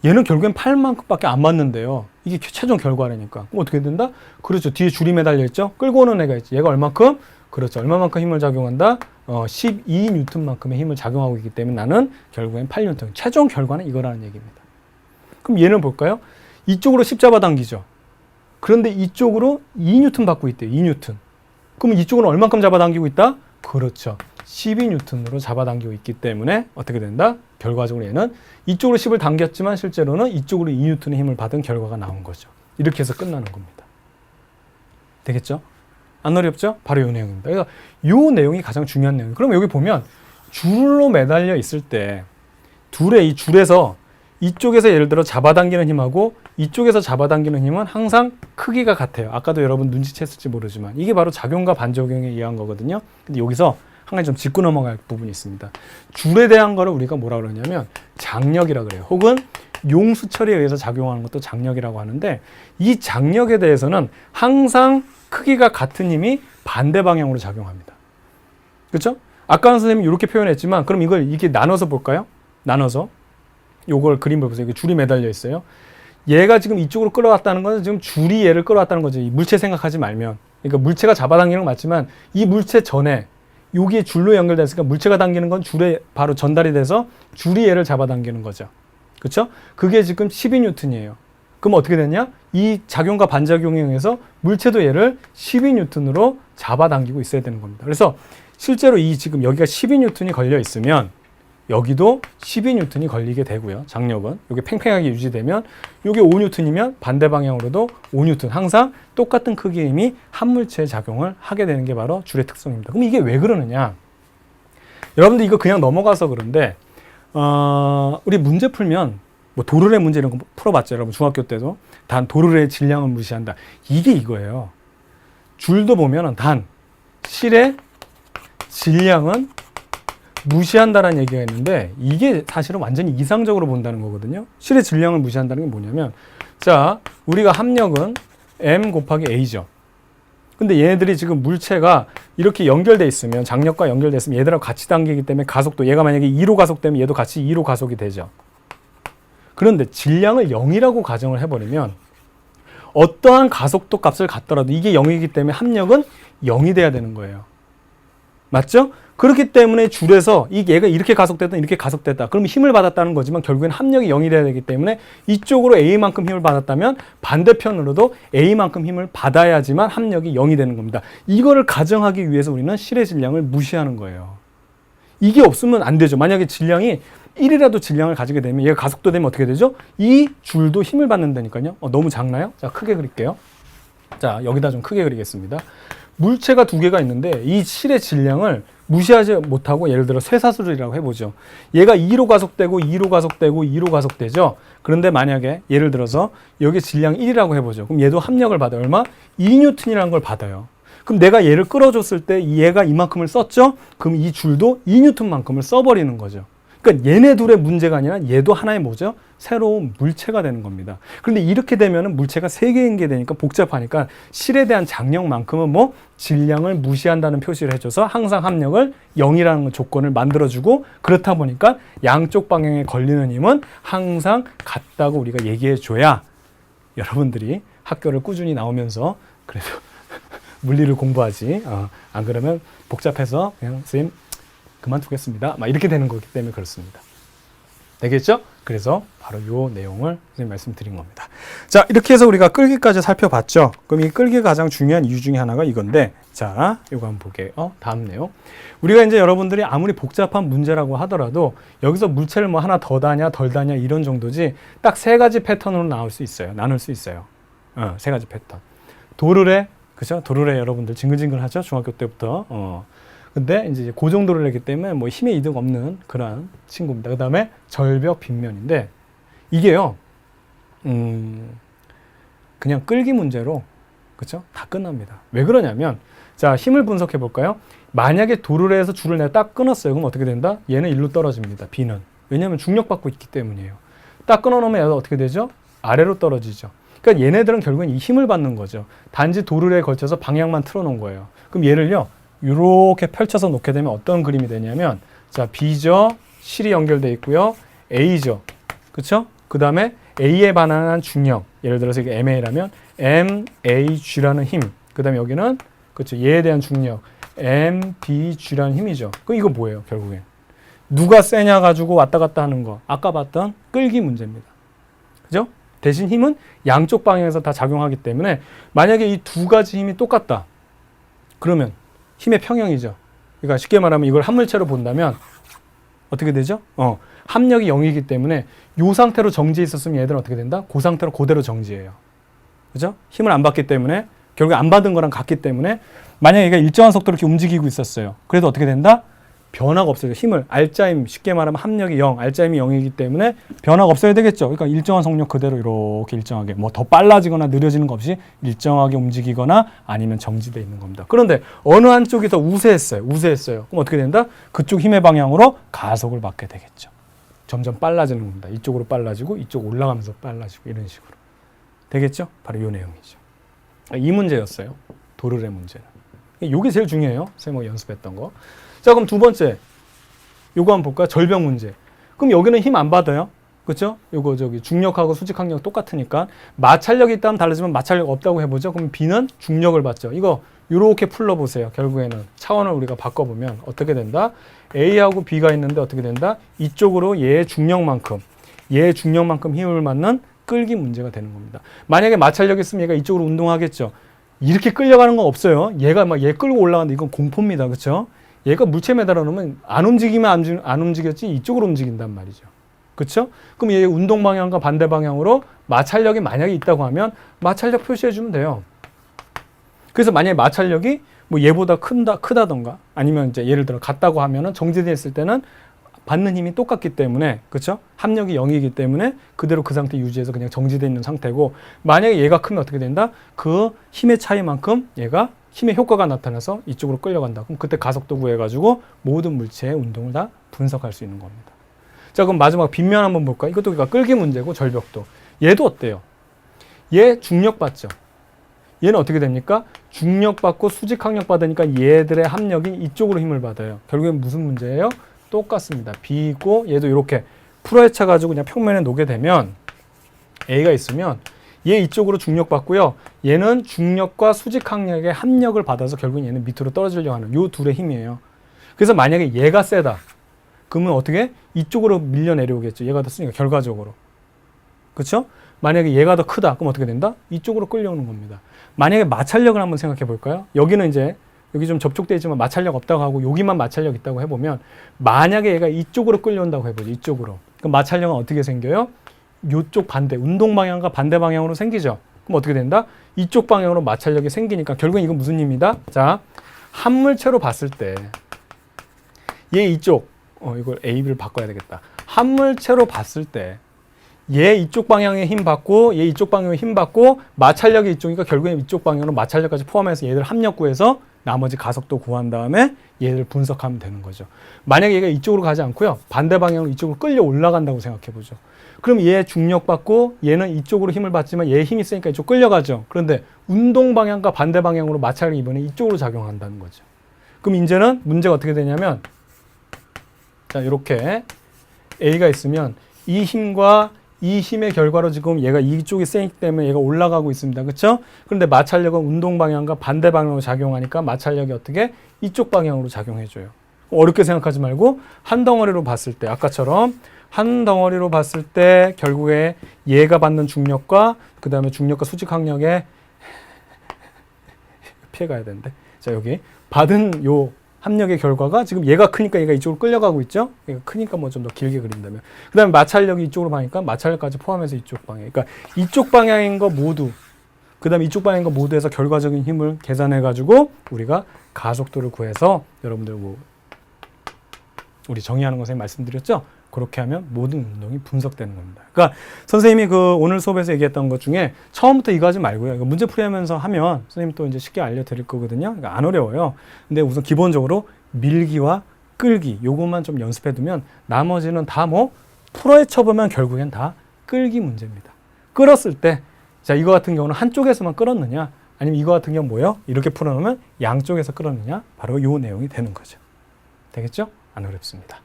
얘는 결국엔 8만큼밖에 안 맞는데요. 이게 최종 결과라니까. 그럼 어떻게 된다? 그렇죠. 뒤에 줄이 매달려 있죠? 끌고 오는 애가 있지. 얘가 얼만큼? 그렇죠. 얼마만큼 힘을 작용한다? 12N만큼의 힘을 작용하고 있기 때문에 나는 결국엔 8N. 최종 결과는 이거라는 얘기입니다. 그럼 얘는 볼까요? 이쪽으로 10 잡아당기죠. 그런데 이쪽으로 2N 받고 있대요. 2N. 그럼 이쪽으로 얼만큼 잡아당기고 있다? 그렇죠. 12N으로 잡아당기고 있기 때문에 어떻게 된다? 결과적으로 얘는 이쪽으로 10을 당겼지만 실제로는 이쪽으로 2N의 힘을 받은 결과가 나온 거죠. 이렇게 해서 끝나는 겁니다. 되겠죠? 안 어렵죠? 바로 이 내용입니다. 그래서 이 내용이 가장 중요한 내용이에요. 그럼 여기 보면 줄로 매달려 있을 때 이 줄에서 이쪽에서 예를 들어 잡아당기는 힘하고 이쪽에서 잡아당기는 힘은 항상 크기가 같아요. 아까도 여러분 눈치챘을지 모르지만 이게 바로 작용과 반작용에 의한 거거든요. 근데 여기서 한 가지 좀 짚고 넘어갈 부분이 있습니다. 줄에 대한 거를 우리가 뭐라 그러냐면 장력이라 그래요. 혹은 용수철에 의해서 작용하는 것도 장력이라고 하는데 이 장력에 대해서는 항상 크기가 같은 힘이 반대 방향으로 작용합니다. 그렇죠? 아까는 선생님이 이렇게 표현했지만 그럼 이게 나눠서 볼까요? 나눠서 요걸 그림을 보세요. 줄이 매달려 있어요. 얘가 지금 이쪽으로 끌어왔다는 것은 지금 줄이 얘를 끌어왔다는 거죠. 이 물체 생각하지 말면. 그러니까 물체가 잡아당기는 건 맞지만 이 물체 전에 여기에 줄로 연결됐으니까 물체가 당기는 건 줄에 바로 전달이 돼서 줄이 얘를 잡아당기는 거죠. 그렇죠? 그게 지금 12N이에요. 그럼 어떻게 되냐? 이 작용과 반작용에 의해서 물체도 얘를 12N으로 잡아당기고 있어야 되는 겁니다. 그래서 실제로 이 지금 여기가 12N이 걸려 있으면 여기도 12N이 걸리게 되고요. 장력은 여기 팽팽하게 유지되면 이게 5N이면 반대 방향으로도 5N 항상 똑같은 크기의 힘이 한 물체에 작용을 하게 되는 게 바로 줄의 특성입니다. 그럼 이게 왜 그러느냐? 여러분들 이거 그냥 넘어가서 그런데 우리 문제 풀면 뭐 도르래 문제 이런 거 풀어봤죠. 여러분 중학교 때도 단 도르래의 질량을 무시한다. 이게 이거예요. 줄도 보면은 단 실의 질량은 무시한다라는 얘기가 있는데 이게 사실은 완전히 이상적으로 본다는 거거든요. 실의 질량을 무시한다는 게 뭐냐면 자 우리가 합력은 M 곱하기 A죠. 근데 얘네들이 지금 물체가 이렇게 연결돼 있으면 장력과 연결돼 있으면 얘들하고 같이 당기기 때문에 가속도 얘가 만약에 2로 가속되면 얘도 같이 2로 가속이 되죠. 그런데 질량을 0이라고 가정을 해버리면 어떠한 가속도 값을 갖더라도 이게 0이기 때문에 합력은 0이 돼야 되는 거예요. 맞죠? 그렇기 때문에 줄에서 얘가 이렇게 가속됐다 이렇게 가속됐다 그러면 힘을 받았다는 거지만 결국엔 합력이 0이 돼야 되기 때문에 이쪽으로 A만큼 힘을 받았다면 반대편으로도 A만큼 힘을 받아야지만 합력이 0이 되는 겁니다. 이거를 가정하기 위해서 우리는 실의 질량을 무시하는 거예요. 이게 없으면 안 되죠. 만약에 질량이 1이라도 질량을 가지게 되면 얘가 가속도 되면 어떻게 되죠? 이 줄도 힘을 받는다니까요. 너무 작나요? 자, 크게 그릴게요. 자, 여기다 좀 크게 그리겠습니다. 물체가 두 개가 있는데 이 실의 질량을 무시하지 못하고 예를 들어 쇠사슬이라고 해보죠. 얘가 2로 가속되고 2로 가속되고 2로 가속되죠. 그런데 만약에 예를 들어서 여기 질량 1이라고 해보죠. 그럼 얘도 합력을 받아요. 얼마? 2N이라는 걸 받아요. 그럼 내가 얘를 끌어줬을 때 얘가 이만큼을 썼죠? 그럼 이 줄도 2N만큼을 써버리는 거죠. 그러니까 얘네 둘의 문제가 아니라 얘도 하나의 뭐죠? 새로운 물체가 되는 겁니다. 그런데 이렇게 되면은 물체가 세 개인 게 되니까 복잡하니까 실에 대한 장력만큼은 뭐 질량을 무시한다는 표시를 해줘서 항상 합력을 0이라는 조건을 만들어주고 그렇다 보니까 양쪽 방향에 걸리는 힘은 항상 같다고 우리가 얘기해줘야 여러분들이 학교를 꾸준히 나오면서 그래도 물리를 공부하지 안 그러면 복잡해서 그냥 선생님 그만두겠습니다. 막 이렇게 되는 거기 때문에 그렇습니다. 되겠죠? 그래서 바로 이 내용을 선생님 말씀드린 겁니다. 자, 이렇게 해서 우리가 끌기까지 살펴봤죠. 그럼 이 끌기가 가장 중요한 이유 중에 하나가 이건데, 자, 이거 한번 볼게요. 다음 내용. 우리가 이제 여러분들이 아무리 복잡한 문제라고 하더라도 여기서 물체를 뭐 하나 더 다냐 덜 다냐 이런 정도지 딱 세 가지 패턴으로 나올 수 있어요. 나눌 수 있어요. 세 가지 패턴. 도르래, 그죠? 도르래 여러분들 징글징글 하죠? 중학교 때부터. 근데 이제 고정도를 내기 때문에 뭐 힘의 이득 없는 그런 친구입니다. 그 다음에 절벽 빗면인데 이게요, 그냥 끌기 문제로, 그쵸? 다 끝납니다. 왜 그러냐면, 자, 힘을 분석해 볼까요? 만약에 도르래에서 줄을 내가 딱 끊었어요. 그럼 어떻게 된다? 얘는 일로 떨어집니다. B는. 왜냐하면 중력받고 있기 때문이에요. 딱 끊어놓으면 얘가 어떻게 되죠? 아래로 떨어지죠. 그러니까 얘네들은 결국엔 이 힘을 받는 거죠. 단지 도르래에 걸쳐서 방향만 틀어놓은 거예요. 그럼 얘를요, 이렇게 펼쳐서 놓게 되면 어떤 그림이 되냐면, 자, B죠. 실이 연결되어 있고요. A죠. 그쵸? 그 다음에 A에 반환한 중력. 예를 들어서 이게 MA라면 MAG라는 힘. 그 다음에 여기는, 그쵸? 얘에 대한 중력. MBG라는 힘이죠. 그럼 이거 뭐예요, 결국엔? 누가 세냐 가지고 왔다 갔다 하는 거. 아까 봤던 끌기 문제입니다. 그죠? 대신 힘은 양쪽 방향에서 다 작용하기 때문에 만약에 이 두 가지 힘이 똑같다. 그러면 힘의 평형이죠. 그러니까 쉽게 말하면 이걸 한 물체로 본다면 어떻게 되죠? 합력이 0이기 때문에 이 상태로 정지해 있었으면 얘들은 어떻게 된다? 그 상태로 그대로 정지해요. 그죠? 힘을 안 받기 때문에 결국에 안 받은 거랑 같기 때문에 만약에 얘가 일정한 속도로 이렇게 움직이고 있었어요. 그래도 어떻게 된다? 변화가 없어요. 힘을 알짜힘, 쉽게 말하면 합력이 0, 알짜힘이 0이기 때문에 변화가 없어야 되겠죠. 그러니까 일정한 속력 그대로 이렇게 일정하게 뭐 더 빨라지거나 느려지는 것 없이 일정하게 움직이거나 아니면 정지되어 있는 겁니다. 그런데 어느 한쪽이 더 우세했어요. 그럼 어떻게 된다? 그쪽 힘의 방향으로 가속을 받게 되겠죠. 점점 빨라지는 겁니다. 이쪽으로 빨라지고 이쪽 올라가면서 빨라지고 이런 식으로. 되겠죠? 바로 이 내용이죠. 이 문제였어요. 도르래 문제는. 이게 제일 중요해요. 선생님이 연습했던 거. 자, 그럼 두 번째. 요거 한번 볼까요? 절벽 문제. 그럼 여기는 힘 안 받아요. 그렇죠? 요거 중력하고 수직항력 똑같으니까 마찰력이 있다면 달라지면 마찰력 없다고 해보죠. 그럼 B는 중력을 받죠. 이거 요렇게 풀러보세요. 결국에는 차원을 우리가 바꿔보면 어떻게 된다? A하고 B가 있는데 어떻게 된다? 이쪽으로 얘의 중력만큼 얘의 중력만큼 힘을 받는 끌기 문제가 되는 겁니다. 만약에 마찰력이 있으면 얘가 이쪽으로 운동하겠죠. 이렇게 끌려가는 건 없어요. 얘가 막 얘 끌고 올라가는데 이건 공포입니다. 그렇죠? 얘가 물체에 매달아 놓으면 안 움직이면 안 움직였지 이쪽으로 움직인단 말이죠. 그렇죠? 그럼 얘 운동 방향과 반대 방향으로 마찰력이 만약에 있다고 하면 마찰력 표시해 주면 돼요. 그래서 만약에 마찰력이 뭐 얘보다 크다던가 아니면 이제 예를 들어 같다고 하면은 정지되어 있을 때는 받는 힘이 똑같기 때문에 그렇죠? 합력이 0이기 때문에 그대로 그 상태 유지해서 그냥 정지되어 있는 상태고 만약에 얘가 크면 어떻게 된다? 그 힘의 차이만큼 얘가 힘의 효과가 나타나서 이쪽으로 끌려간다. 그럼 그때 가속도 구해가지고 모든 물체의 운동을 다 분석할 수 있는 겁니다. 자, 그럼 마지막 빗면 한번 볼까? 이것도 그러니까 끌기 문제고 절벽도. 얘도 어때요? 얘 중력 받죠? 얘는 어떻게 됩니까? 중력 받고 수직 항력 받으니까 얘들의 합력이 이쪽으로 힘을 받아요. 결국엔 무슨 문제예요? 똑같습니다. B고 얘도 이렇게 풀어헤쳐 가지고 그냥 평면에 놓게 되면 A가 있으면 얘 이쪽으로 중력 받고요. 얘는 중력과 수직 항력의 합력을 받아서 결국 얘는 밑으로 떨어지려고 하는 요 둘의 힘이에요. 그래서 만약에 얘가 세다. 그러면 어떻게? 이쪽으로 밀려 내려오겠죠. 얘가 더 쓰니까 결과적으로. 그렇죠? 만약에 얘가 더 크다. 그럼 어떻게 된다? 이쪽으로 끌려오는 겁니다. 만약에 마찰력을 한번 생각해 볼까요? 여기는 이제 여기 좀 접촉되어 있지만 마찰력 없다고 하고 여기만 마찰력 있다고 해보면 만약에 얘가 이쪽으로 끌려온다고 해보죠. 이쪽으로. 그럼 마찰력은 어떻게 생겨요? 이쪽 반대, 운동 방향과 반대 방향으로 생기죠. 그럼 어떻게 된다? 이쪽 방향으로 마찰력이 생기니까 결국엔 이건 무슨 힘이다? 자, 한 물체로 봤을 때 얘 이쪽, 이걸 AB를 바꿔야 되겠다. 한 물체로 봤을 때 얘 이쪽 방향에 힘 받고 얘 이쪽 방향에 힘 받고 마찰력이 이쪽이니까 결국엔 이쪽 방향으로 마찰력까지 포함해서 얘들 합력 구해서 나머지 가속도 구한 다음에 얘를 분석하면 되는 거죠. 만약에 얘가 이쪽으로 가지 않고요. 반대 방향으로 이쪽으로 끌려 올라간다고 생각해 보죠. 그럼 얘 중력 받고 얘는 이쪽으로 힘을 받지만 얘 힘이 세니까 이쪽 끌려가죠. 그런데 운동 방향과 반대 방향으로 마찰력이 이번에 이쪽으로 작용한다는 거죠. 그럼 이제는 문제가 어떻게 되냐면 자, 이렇게 A가 있으면 이 힘과 이 힘의 결과로 지금 얘가 이쪽이 세기 때문에 얘가 올라가고 있습니다. 그렇죠? 그런데 마찰력은 운동 방향과 반대 방향으로 작용하니까 마찰력이 어떻게? 이쪽 방향으로 작용해줘요. 어렵게 생각하지 말고 한 덩어리로 봤을 때 아까처럼 한 덩어리로 봤을 때 결국에 얘가 받는 중력과 그 다음에 중력과 수직 항력에 피해가야 되는데 자 여기 받은 요 합력의 결과가 지금 얘가 크니까 얘가 이쪽으로 끌려가고 있죠. 얘가 크니까 뭐 좀 더 길게 그린다면 그 다음에 마찰력이 이쪽으로 가니까 마찰력까지 포함해서 이쪽 방향 그러니까 이쪽 방향인 거 모두 그 다음에 이쪽 방향인 거 모두에서 결과적인 힘을 계산해 가지고 우리가 가속도를 구해서 여러분들 뭐 우리 정의하는 거 선생님 말씀드렸죠. 그렇게 하면 모든 운동이 분석되는 겁니다. 그러니까 선생님이 그 오늘 수업에서 얘기했던 것 중에 처음부터 이거 하지 말고요. 이거 문제 풀이하면서 하면 선생님 또 이제 쉽게 알려드릴 거거든요. 그러니까 안 어려워요. 근데 우선 기본적으로 밀기와 끌기 요것만 좀 연습해 두면 나머지는 다 뭐 풀어헤쳐 보면 결국엔 다 끌기 문제입니다. 끌었을 때 자 이거 같은 경우는 한쪽에서만 끌었느냐 아니면 이거 같은 경우 뭐예요? 이렇게 풀어놓으면 양쪽에서 끌었느냐 바로 요 내용이 되는 거죠. 되겠죠? 안 어렵습니다.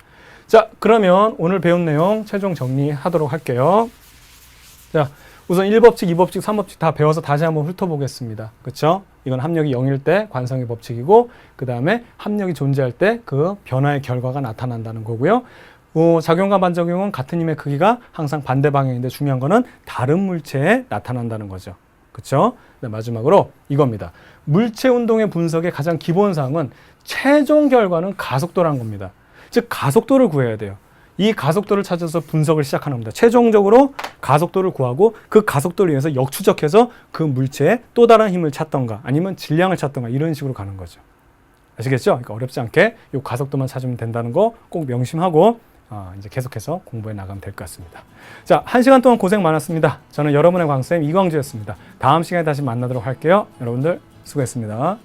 자, 그러면 오늘 배운 내용 최종 정리하도록 할게요. 자, 우선 1법칙, 2법칙, 3법칙 다 배워서 다시 한번 훑어보겠습니다. 그렇죠? 이건 합력이 0일 때 관성의 법칙이고 그 다음에 합력이 존재할 때 그 변화의 결과가 나타난다는 거고요. 작용과 반작용은 같은 힘의 크기가 항상 반대 방향인데 중요한 거는 다른 물체에 나타난다는 거죠. 그렇죠? 마지막으로 이겁니다. 물체 운동의 분석의 가장 기본 사항은 최종 결과는 가속도라는 겁니다. 즉 가속도를 구해야 돼요. 이 가속도를 찾아서 분석을 시작하는 겁니다. 최종적으로 가속도를 구하고 그 가속도를 위해서 역추적해서 그 물체에 또 다른 힘을 찾던가 아니면 질량을 찾던가 이런 식으로 가는 거죠. 아시겠죠? 그러니까 어렵지 않게 이 가속도만 찾으면 된다는 거 꼭 명심하고 이제 계속해서 공부해 나가면 될 것 같습니다. 자, 1시간 동안 고생 많았습니다. 저는 여러분의 광쌤 이광주였습니다. 다음 시간에 다시 만나도록 할게요. 여러분들 수고했습니다.